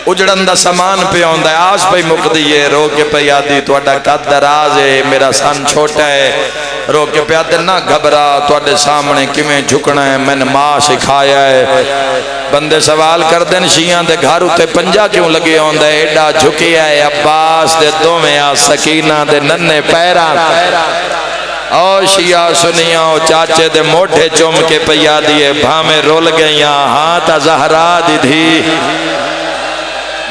اجڑن دا سامان پہ آندا ہے آس پہ مقدی ہے رو کے پہ یادی توڑا قد دراز ہے میرا سن چھوٹا ہے رو کے پہ آدھے نہ گھبرا توڑے سامنے کمیں جھکنا ہے میں نے ماں سکھایا ہے بندے سوال کر دیں شیعان دے گھر اتے پنجا کیوں لگے ہوندے ایڈا جھکیا ہے عباس دے دو میں آ سکینہ دے ننے پیران او شیعہ سنیاں چاچے دے موٹھے چوم کے پیا دیئے بھامے رول گئیاں ہاں تا زہرا دی تھی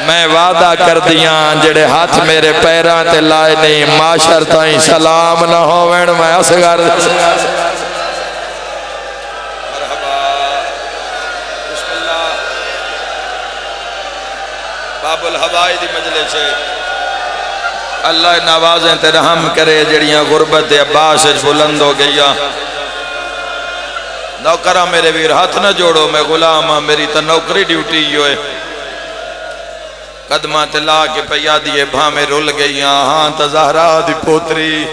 میں وعدہ کر دیاں جڑے ہاتھ میرے پیران تے لائے نہیں معاشر تائیں سلام نہ ہووین میں اصغر باب الحوائی دی مجلس ہے اللہ نوازیں تے رحم کرے جڑیاں غربت عباس بلند ہو گیا نوکرہ میرے ویر ہاتھ نہ جوڑو میں غلام ہاں میری تا نوکری ڈیوٹی ہوئے قدمہ تلا کے پیا دیئے بھامے رول گئیاں ہاں تا زہرا دی پوتری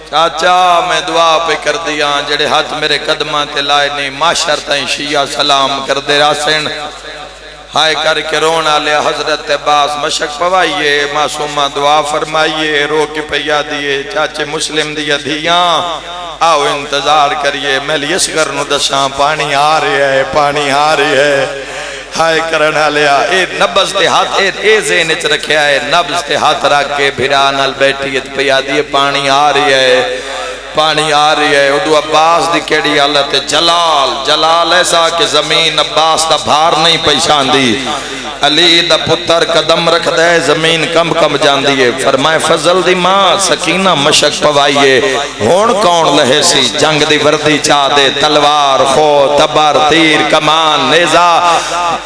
چاچا میں دعا پہ کر دیا جڑے ہاتھ میرے قدمہ تلائے نہیں معاشر تائیں شیعہ سلام کر دے راسن ہائے کر کے رونا لے حضرت عباس مشک پوائیے معصومہ دعا فرمائیے رو کے پیا دیئے چاچے مسلم دیا دھیاں آؤ انتظار کریے میں لیسگر نو دساں پانی آ رہی ہے پانی آ رہی ہے ہائے کرنا لیا اے نبز تے ہاتھ اے ذہن اچ رکھیا ہے نبز تے ہاتھ رکھ کے بھرانال بیٹھیت پیا دیئے پانی آ رہی ہے پانی آ رہی ہے ادو عباس دی کیڑی حالت جلال ایسا کہ زمین عباس دا بھار نہیں پہچان دی علی دا پتر قدم رکھ دے زمین کم جان دیئے فرمائے فضل دی ماں سکینہ مشک پوائیے ہون کون لہے سی جنگ دی وردی چاہ دے تلوار خو تبر تیر کمان نیزہ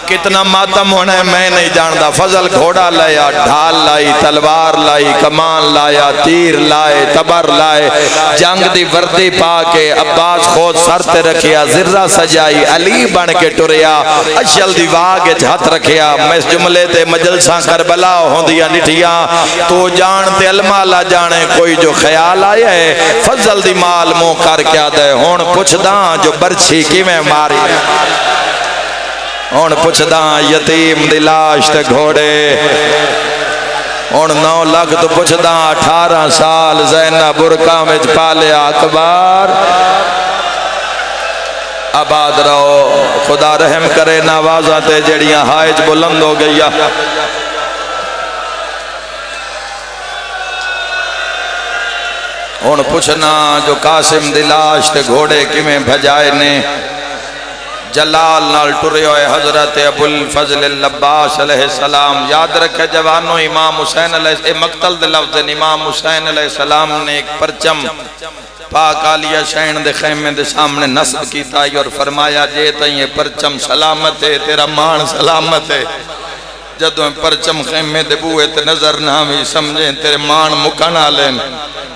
کتنا ماتم ہونا ہے میں نہیں جاندہ فضل گھوڑا لایا ڈھال لائی تلوار لائی کمان لایا تیر لائے تبر لائے جنگ دی وردی پا کے عباس خود سر تے رکھیا زرہ سجائی علی بن کے ٹریا اشل دی واگے جھت رکھیا میں اس جملے تے مجلساں کربلا ہوندیا نٹھیا تو جانتے المالا جانے کوئی جو خیال آیا ہے فضل دی مال مو کر کیا دے ہون پچھ داں جو برچھی کی میں ماری ہون پچھ داں یتیم دی لاش تے گھوڑے ہون 9 لاکھ تو پچھ داں 18 سال زینہ برکہ میں پالے اکبر آباد رہو خدا رحم کرے نوازہ تے جڑیاں ہائج بلند ہو گیا ہون پوچھنا جو قاسم دلاش تے گھوڑے کی میں بھجائے نے جلال نال ٹرے ہوئے حضرت ابو الفضل العباس علیہ السلام یاد رکھے جوانوں امام حسین علیہ مقتل دے لفظ امام حسین علیہ السلام نے ایک پرچم پاک آلیہ شہن دے خیمے دے سامنے نصب کیتا اور فرمایا جے تائیں پرچم سلامت ہے تیرا مان سلامت ہے جدوں پرچم خیمے دے بوئے تے نظر نہ بھی سمجھیں تیرے مان مکانا لین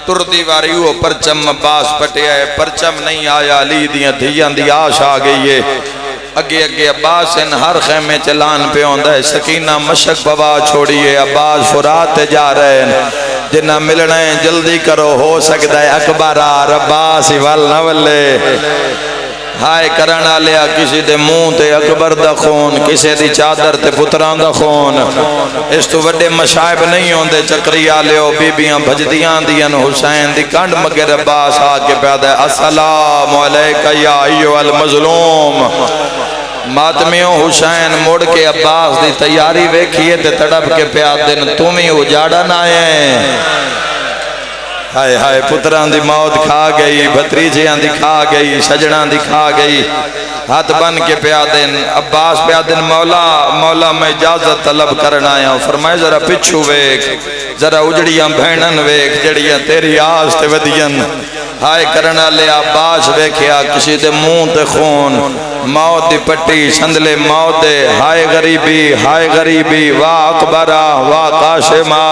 تر دیواری وہ پرچم عباس پٹیا ہے پرچم نہیں آیا علی دیاں دھیاں دی آش آ گئی ہے اگے عباس ان ہر خیمے چلان پہ ہوندہ ہے سکینہ مشک بوا چھوڑیے عباس فرات جا رہے ہیں جنہ ملنا ہے جلدی کرو ہو سکتا ہے اکبرہ عباس وال نولے ہائے کرنا لیا کسی دے منہ تے اکبر دا خون کسی دی چادر تے پتران دا خون اس تو وڈے مشائب نہیں ہوندے چکری آلیو بی بیاں بھجدیاں دیاں حسین دی کانڈ مگر عباس آکے پیدا ہے السلام علیکہ یا ایو المظلوم ماتمیوں حسین مڑ کے عباس دی تیاری ویکھیے تے تڑپ کے پیاد دن تمہیں اجاڑا نہ آئے ہائے ہائے پتران دی موت کھا گئی بھتریجیاں دی کھا گئی سجنان دی کھا گئی ہاتھ بن کے پیادن عباس پیادن مولا میں اجازت طلب کرنا آیا فرمائے ذرا پچھو ویک ذرا اجڑیاں بھینن ویک جڑیاں تیری آس تے ودین ہائے کرنا لے عباس ویکھیا کسی دے منہ تے خون موت دی پٹی سندلے موت دے ہائے غریبی واہ اکبرہ واہ قاسمہ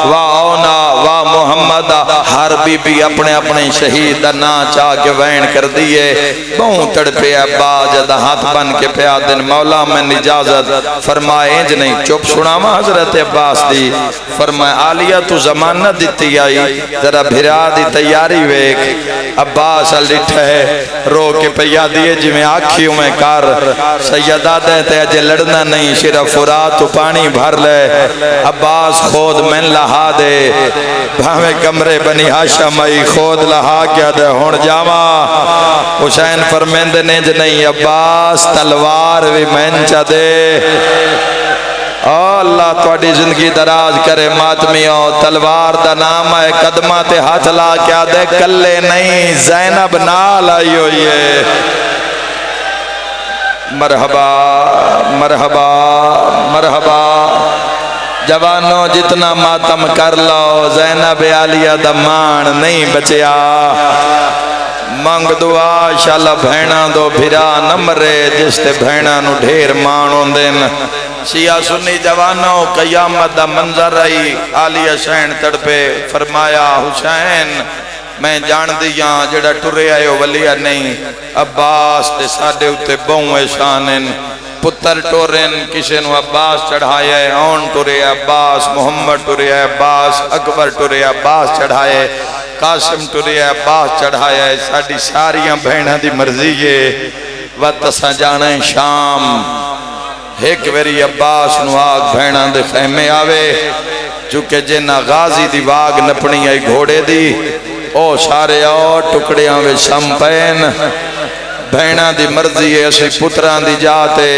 واہ اونا واہ محمد ہر بی بی اپنے اپنے شہید دا نا چاہ کے وین کر دیئے بہوں تڑپے عباس جدہ ہاتھ بن کے پیا دن مولا میں اجازت فرمائے انج نہیں چپ سناوا حضرت عباس دی فرمائے آلیہ تو زمانہ دیتی آئی ذرا بھرا دی تیاری ویک عباس لٹھے رو کے پیا دیئے جی میں آکھیوں میں کار سیدہ دیتے اجے لڑنا نہیں شرف فرات تو پانی بھر لے عباس خود من لہا دے بھاوے کمرے بنی ہاشم آئی خود لہا کیا دے ہون جاما حسین فرمیند نیج نہیں عباس تلوار بھی من چا دے اللہ توڑی زندگی دراز کرے ماتمیوں تلوار دا نام ہے قدمہ تے ہاتھ لا کیا دے کلے نہیں زینب نال آئی ہوئی ہے مرحبا مرحبا مرحبا جوانوں جتنا ماتم کر لو زینب عالیہ دا مان نہیں بچیا منگ دعا شالا بھینا دو بھرا نمرے جس تے بھینا نو ڈھیر مانوں دن شیعہ سنی جوانوں قیامت دا منظر رہی عالیہ شین تڑپے فرمایا حسین میں جان دیاں جڑا ٹرے آئے ولیہ نہیں عباس دے ساڑے اتے بہویں شانن پتر ٹورن کسی نو عباس چڑھائے اون ٹورے عباس محمد ٹورے عباس اکبر ٹورے عباس چڑھائے قاسم ٹورے عباس چڑھائے ساڑی ساریاں بہنہ دی مرضی ہے وقت سا جانے شام ایک ویری عباس نو آگ بہنہ دے خیمے آوے چونکہ جنہ غازی دی واگ نپنی آئی گھوڑے دی او سارے آؤ ٹکڑیاں وے شمپین بہنہ دی مرضی ہے اسی پتران دی جاتے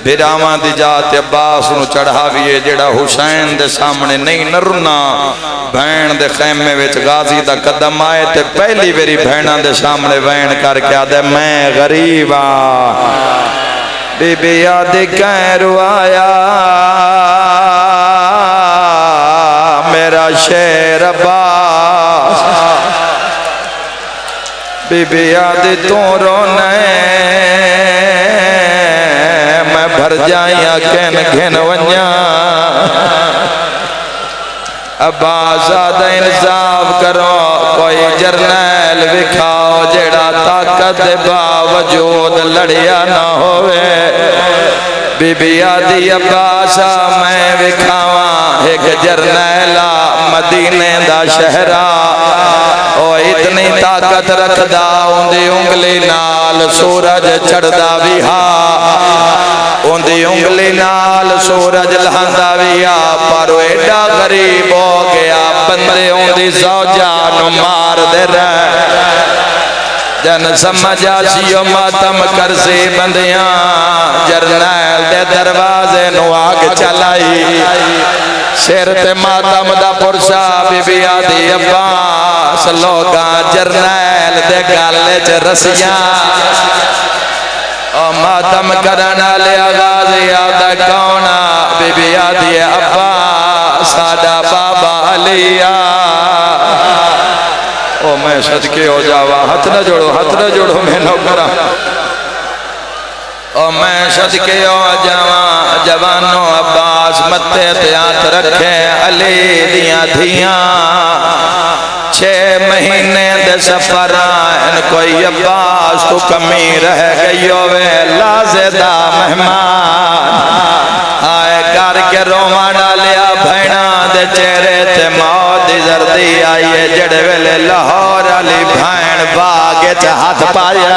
بھیرامان دی جاتے عباس نو چڑھاویے جڑا حسین دے سامنے نہیں نرنا بہن دے خیمے ویچ غازی دا قدم آئے تے پہلی ویری بہنہ دے سامنے وین کر کے آدھے میں غریبا بی بی یاد کہیں روایا میرا شیر عباس بی بی یاد تو رونے میں بھر جائیاں کین گھن ونیا عباس آدھا انصاف کرو کوئی جرنیل بکھاؤ جڑا طاقت باوجود لڑیا نہ ہوئے بی بی آدھی عباسا میں بکھاواں ایک جرنیلہ مدینے دا شہرہ او اتنی طاقت رکھ دا اندھی انگلی نال سورج چڑھ دا بھی اندھی انگلی نال سورج لہندا بھی پر ایڈا غریب ہو گیا بندے اندھی زوجانو مار دے رہے جن سمجھا سیو ماتم کرسی بندیاں جرنیل دے دروازے نو آگ چلائی سیر تے ماتم دا پرسا بی بی آدھی عباس لوگاں جرنیل دے گالے چ رسیاں او ماتم کرنا لیا غازی آدھا کونا بی بی آدھی عباس ساڑا بابا علیہ او میں صدقے ہو جاوا ہاتھ نہ جوڑو میں نو کرا او میں صدقے ہو جاوا جوانو عباس متے تیات رکھے علی دیاں دھیاں 6 مہینے دے سفر آئین کوئی عباس تو کمی رہ گئی ہوئے لازدہ مہمان آئے کر کے روما ڈالیا بھینا دے چہرے تے موت دی زردی آئیے جڑے ویلے لاہور علی بھین باغے چاہت پایا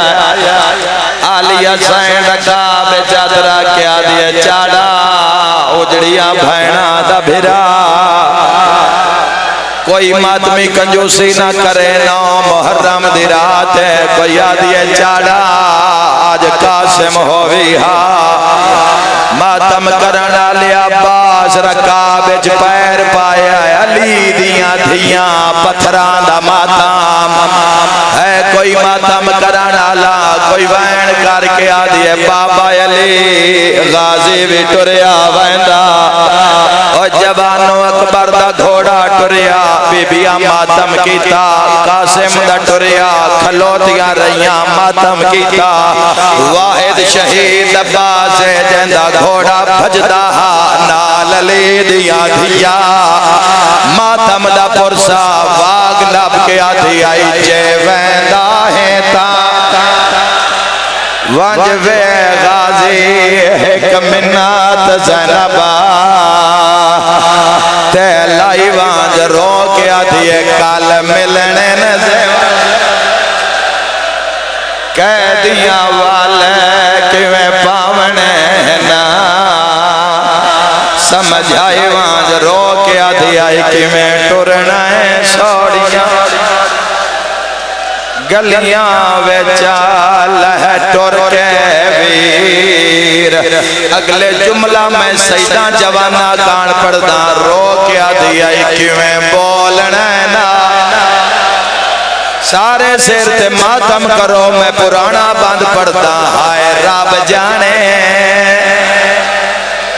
آلیہ سین رکھا بے چادرہ کیا دیے چاڑا اجڑیا بھینا دا بھرا کوئی ماتمی کنجوسی نہ کرے نو محرم دی رات ہے کوئی آدھیے چاڑا آج قاسم ہوئی ماتم کرنا لیا عباس رکابج پیر پایا علی دیاں دھیاں پتھران دا ماتم ہے کوئی ماتم کرنا لا کوئی وین کر کے آدھیے بابا علی غازی بھی ٹریا ویندہ اور جوانو اکبر دا گھوڑا ٹریا بی بیا ماتم کیتا قاسم دا ٹریا کھلوتیاں رہیاں ماتم کیتا واحد شہید عباس جندہ گھوڑا بھجدہ نال علی دیاں دھیا ماتم دا پرسا واگ لب کے آدھی آئی جے ویندا ہے تا ونج وے غازی ایک منات زینبا تے لائی وانج رو کے آدھی کال ملنے نزیوہ قیدیاں والے کیویں پاونے نا سمجھ آئی وانج رو کے آدھی آئی کیویں ٹرنا ہے سوڑیاں گلیاں ویچا لہ ٹر کے ویر اگلے جملہ میں سیدہ جوانا کان پڑھدا رو کے آدھی آئی کیویں بولنا نا سارے سیر تے ماتم کرو میں پرانا بند پڑھتا ہائے رب جانے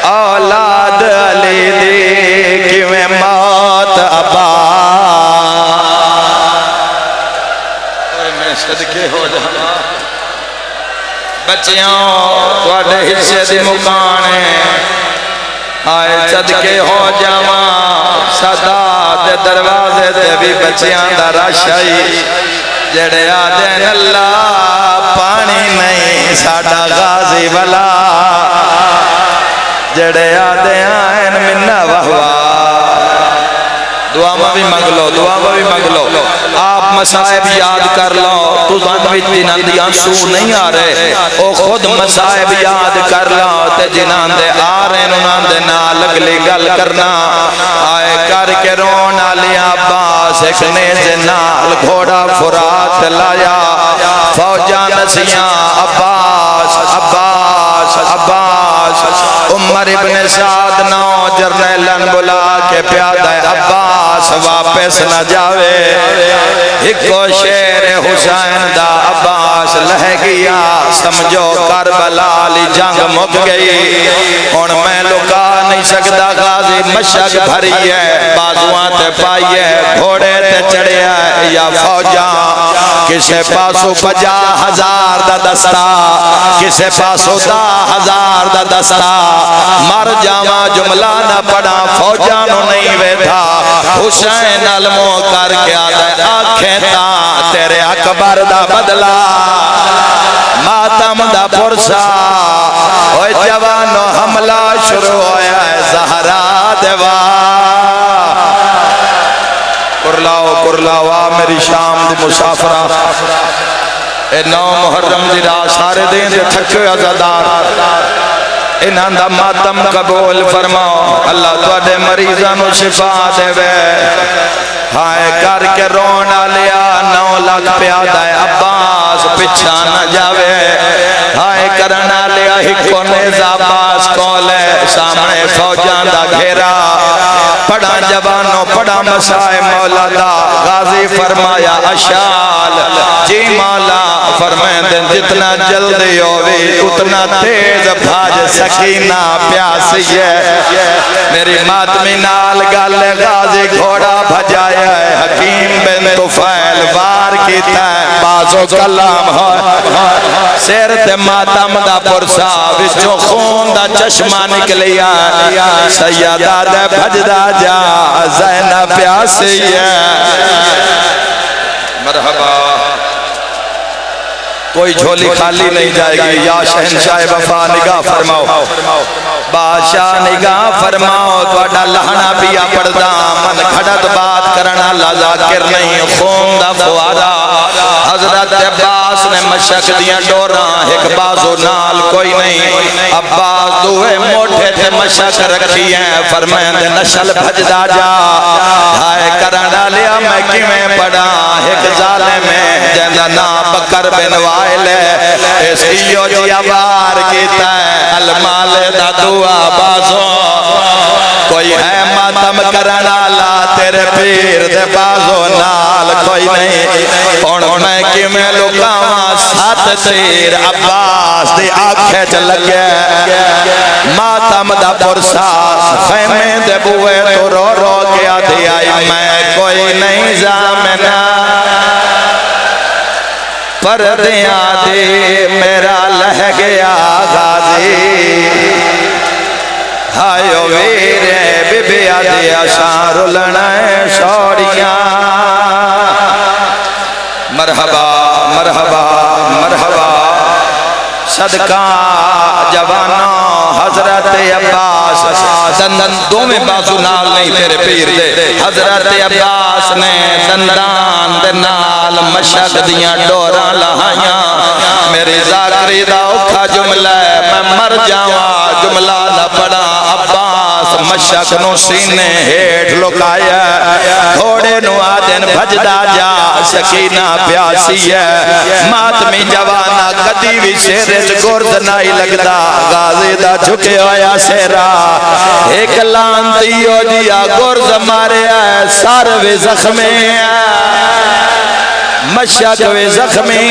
اولاد علی دی کیویں موت ابا اور میں صدقے ہو جانا بچیاں توڑے حصے دی مکانے آئے صدقے ہو جاواں صدا دے دروازے تے بھی بچیاں دا راشائی جڑے آدین اللہ پانی نہیں ساڑھا غازی والا جڑے آدین منہ وحوا دعا میں بھی مانگ لو دعا میں بھی مانگ لو آپ مسائب یاد کر لو تو زانوی جنان دی آنسو نہیں آ رہے او خود مسائب یاد کر لو تے جنان دے آ رہے انہوں دے نال اگلی گل کرنا آئے کر کے رون آلی عباس ایک نیزے نال گھوڑا فرات لایا فوجان نسیاں عباس عباس عباس عمر ابن سعد نو جرنیلن بلا کے پیادہ عباس واپس نہ جاوے ہکو شیر حسین دا عباس لہ گیا سمجھو کربلا لی جنگ مک گئی ان میں لکا نہیں سکتا غازی مشک بھری ہے بازوان تے پائی ہے گھوڑے تے چڑھے ہے یا فوجاں کسے پاسو 50,000 دا دستا کسے پاسو 10,000 دا دستا مر جاواں جملہ نہ پڑا فوجانو نہیں ویدھا حسین علموں کر کے آدھے آنکھیں تاں تیرے اکبر دا بدلا ماتم دا پرسا اوہ جوانو حملہ شروع ہویا ہے زہرا دیوا کرلاو میری شام دی مسافرہ اے 9 محرم دی راہ سارے دین دے تھکے عزادار انہاں دا ماتم قبول فرماؤ اللہ توڑے مریضانو شفا دے وے ہائے کر کے رونا لیا 9 لاکھ پیادہ ہے عباس پچھا نہ جاوے ہائے کرنا لیا ہکو نیز عباس کولے سامنے فوجان دا گھیرا پڑا جوانوں پڑا مسائے مولا دا غازی فرمایا اشال جی مولا فرمائیں دن جتنا جلدی ہوئی اتنا تیز بھاج سکینہ پیاسی ہے میری ماتمی نال گل غازی گھوڑا بھجایا ہے حکیم بن طفیل وار کیتا ہے بازو کلام ہے سیر تے ماتم دا پرسا وچوں خون دا چشمہ نکلیا سیدہ دے بھجدہ جا زینب پیاسی ہے مرحبا کوئی جھولی خالی نہیں جائے گی یا شہنشاہ وفا نگاہ فرماؤ بادشاہ نگاہ فرماؤ توڑا لہنا پیا پڑدا من کھڑت بات کرنا ذاکر نہیں خون دا فوارا حضرت عباس نے مشک دیا ڈوراں ایک بازو نال کوئی نہیں عباس دوئے موٹے تھے مشک رکھی ہیں فرمائیں دے نشل بھجدہ جا ہائے کرنا لیا میں کیویں پڑا ایک ظالم ہے جندہ نا بکر بن وائل ہے اس کیو جی عبار کیتا ہے المال دا دعا بازو کوئی ہے ماتم کرنا لا تیرے پیر دے بازو نال کوئی نہیں اور میں کی میں لکاواں سات تیر عباس دی آنکھیں چل گئے ماتم دا پرسا خیمے دے بوئے تو رو رو کے آدھی آئی میں کوئی نہیں زامنا پردیاں دے میرا لہ گیا غازی ہائیو ویرے بے آدھے آشان رلنا شوڑیاں مرحبا مرحبا مرحبا صدقہ جوانوں حضرت عباس دندن دو میں بازو نال نہیں تیرے پیر دے حضرت عباس نے دندان دے نال مشک دیاں ڈوراں لہائیاں میری ذاکری دا اوکھا جملہ ہے میں مر جاواں جملہ نہ پڑا عباس مشک نو سینے ہیٹھ لکایا گھوڑے نو آدن بھجدا جا سکینہ پیاسی ہے ماتمی جوانا کدی بھی سیرج گرد نہیں لگدا غازی دا جھکے ہویا سیرا ایک لانتی ہو دیا گرد مارے ہے سار وی زخمی مشک وی زخمی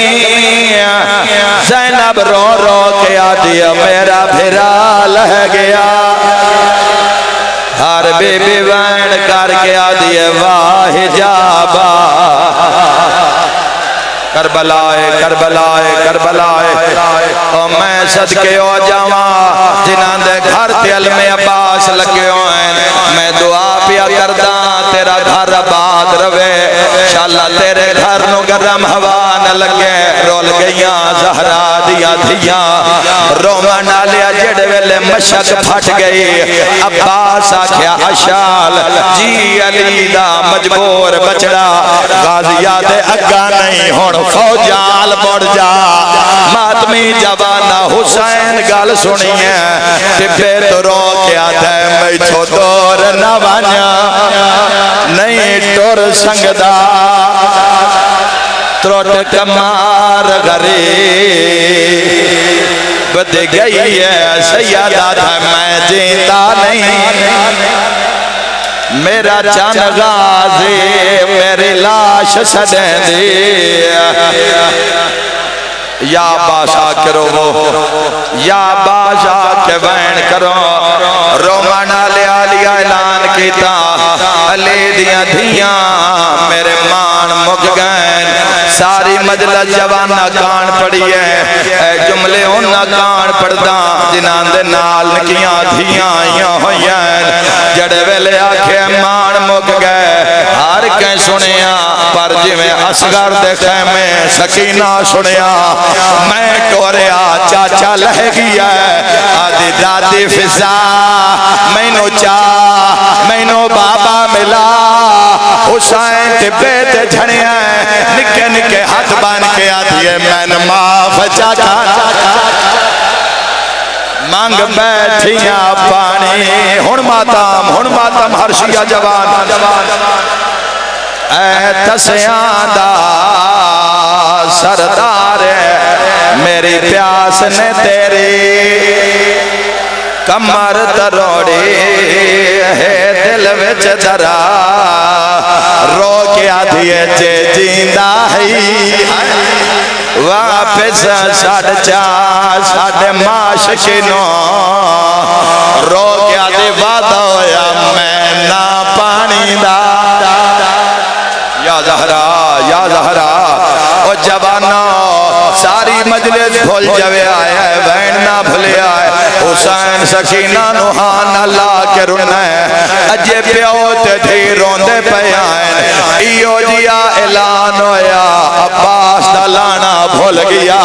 زینب رو رو کے آدھی میرا بھرا لہ گیا ہر بی بی وین کر کے آدھی واہ جابا کربلائے کربلائے کربلائے او میں صدقے ہو جاواں جنہاں دے گھر تے علم عباس لگے ہوئے میں دعا پیا کرداں تیرا گھر آباد روے انشاءاللہ تیرے گھر نو گرم ہوا نہ لگے رول گئیاں زہرا دیا دھیاں رومن آلیا جڑ ویلے مشک پھٹ گئی عباس آکھیا اشال جی علی دا مجبور بچڑا غازیات اگا نہیں ہون فوجال بڑھ جا ماتمی جوانا حسین گل سنی ہے ٹپے تو رو کے آدھے میں چھو دور نہ بانیا نہیں ٹور سنگدہ تروٹ کمار غریب بدے گئی ہے سیادہ تھا میں جیتا نہیں میرا چان غازی میری لاش سڑیں دی یا باشا کرو یا باشا کے بین کرو رومان علیہ اعلان کیتا علی دیاں دھیاں میرے مان مک گئن ساری مجلس جوانا کان پڑی ہے اے جملے ہونا کان پڑدا جنہاں دے نال نکیاں دھیاں آئیاں ہوئیں جڑے ویلے آکھے مان مک گئے ہر کہیں سنیا پر جی میں اصغر دے خیمے سکینہ سنیا میں ٹوریا چاچا لہ گیا آدھی دادی فضا میں نو چاہ میں نو بابا ملا حسین ٹپے تے جھڑیا نکے نکے ہاتھ بان کے آدھی ہے میں نو معاف چاچا مانگ بیٹھیاں پانی ہن ماتم ہر شیعہ جوان اے تسیاں دا سردار میری پیاس نے تیری کمر تروڑی ہے دل وچ درا رو کے آدھیے جے جیندہ ہی واپس ساڑھ چار ساڑھ معاشقینوں رو کے آدھے وعدہ ہویا میں نہ پانی دا یا زہرا او جوانوں ساری مجلس بھول جوے آیا ہے بہن نہ بھلے آئے حسین سکینہ نوحان اللہ کے رنہ ہے اجے پیوت تھی روندے پہ آئیں ایو جیا اعلان ہویا عباس دلانا بھول گیا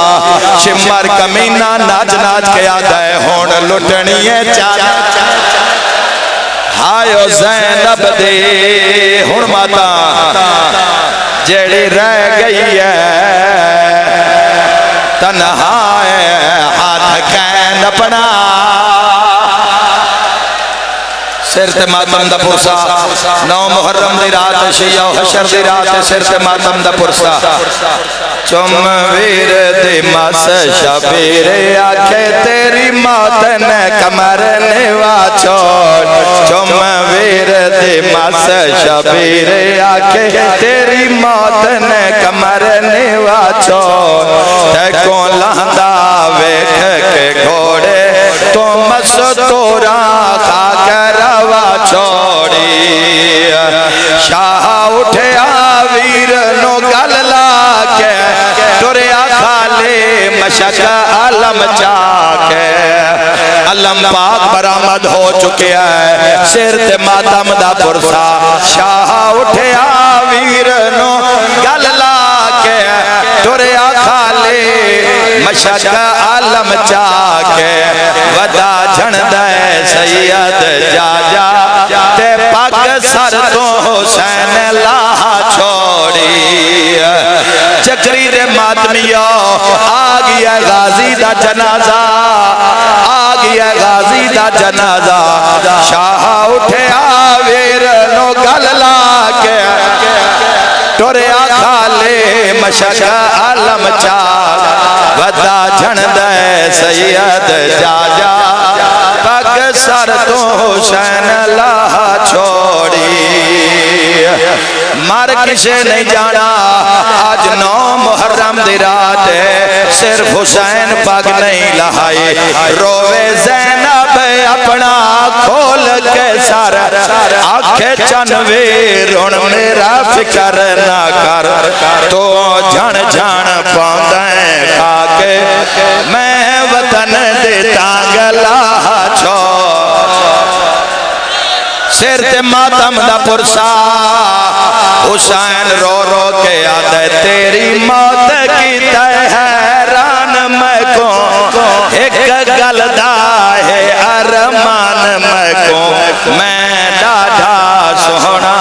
شمر کمینہ ناچ ناچ کے آدھا ہے ہون لٹنیے چاچا ہائیو زینب دے ہن ماتا جڑی رہ گئی ہے تنہا ہے ہاتھ کین اپنا سرت ماتم دا پرسا نو محرم دی رات شیعہ و حشر دی رات سرت ماتم دا پرسا چم ویر دی مس شبیر آکھے تیری موت نے کمر نیوا چھوڑ چم ویر دی مس شبیر آکھے تیری موت نے کمر نیوا چھوڑ تے کون لہندا ویکھ کے گھوڑے تو مس تورا خاک روا چھوڑی شاہ اٹھے آویر نو گل لاکے ٹوریا خالے مشک علم چاکے علم پاک برآمد ہو چکے ہے سر تے ماتم دا پرسا شاہ اٹھیا ویر نو گل لا کے ٹریا کھالے مشک عالم چا کے ودا جھن دے سید جا جا تے پاک سر تو حسین لاہ چھوڑی چکری دے ماتمیو آگیا غازی دا جنازہ آگیا غازی دا جنازہ شاہ اٹھیا ویر نو گل لا کے ٹریا کھالے مشک عالم چاک ودا جھن دے سید جا جا پاک سر تو حسین لاہ چھوڑی مار کسے نہیں جانا آج 9 محرم دی رات ہے صرف حسین پاک نہیں لہائے روے زینب اپنا کھول کے سار آنکھیں چنوے رون میرا فکر نہ کر تو جھن جھن پاندیں کھاکے میں وطن دیتا گلا چھوڑ سر تے ماتم دا پرسا حسین رو رو کے آدھے تیری موت کی تے حیران میں کو ایک گل دا ہے ارمان میں کو میں ڈاڈا سونا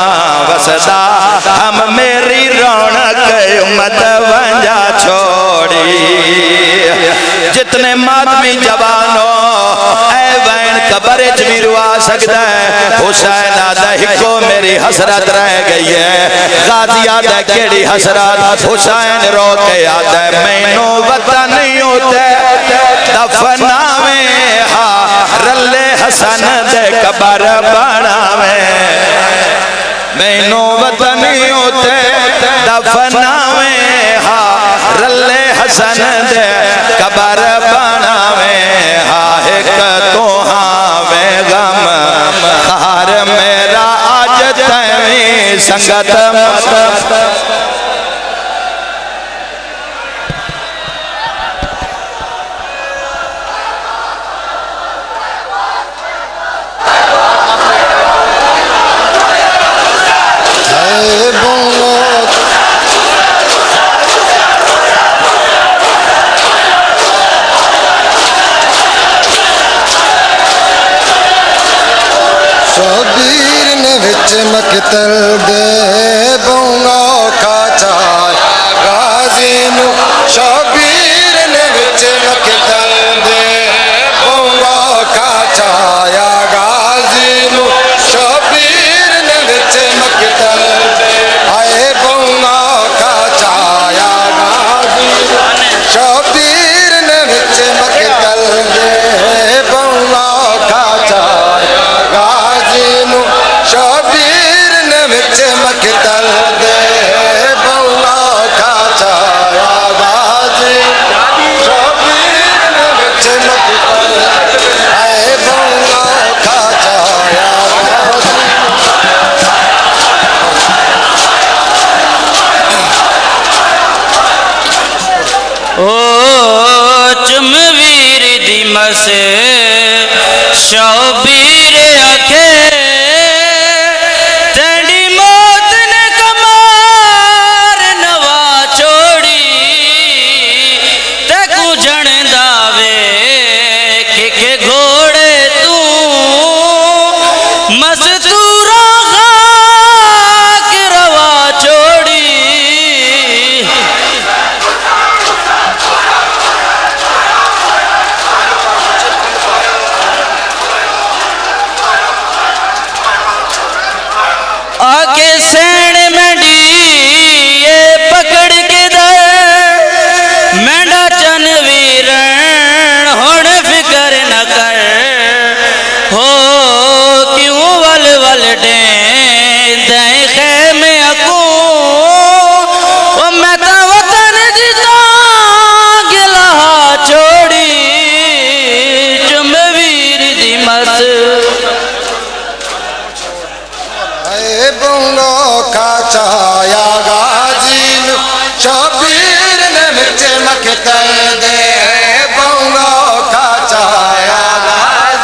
وسدا ہم میری رونق امت ونجا چھوڑی جتنے مادمی جوانوں اے وین قبرچ بھی روا سکتا ہے حسین آدھا ہکو میری حسرت رہ گئی ہے غازی آدھا کیڑی حسرت حسین رو کے آدھا مینو وطن ہوتے دفناویں ہاں رلے حسن دے قبر بناویں مینو وطن ہوتے دفناویں ہاں رلے حسن دے قبر بناویں ہاں ایک تو ہاں وے غم خار میرا آج تیویں سنگت شبیر نے وچ مقتل دے بونگا کا چایا غازی نو شبیر نے وچ مقتل دے بونگا کا چایا غازی نو شبیر نے وچ مقتل دے آئے بونگا کا چایا غازی نو شبیر نے وچ مقتل دے بونگا کا چایا شبیر نے وچ مقتل دے بولا کا چایا غازی شبیر نے وچ مقتل اے بولا کا چایا او چمویر دی مسے شبیر آکھے آگے سین منڈی یہ پکڑ کے در مینڈا چن ویرن ہون فکر نہ کر ہو کیوں ول ول ڈین دیں خیمے اکوں وہ میں تا وطن جتا گلہ چھوڑی چمویر دی مس بونگا کا چایا غازی نو شبیر نے وچ مقتل دے بونگا کا چایا غازی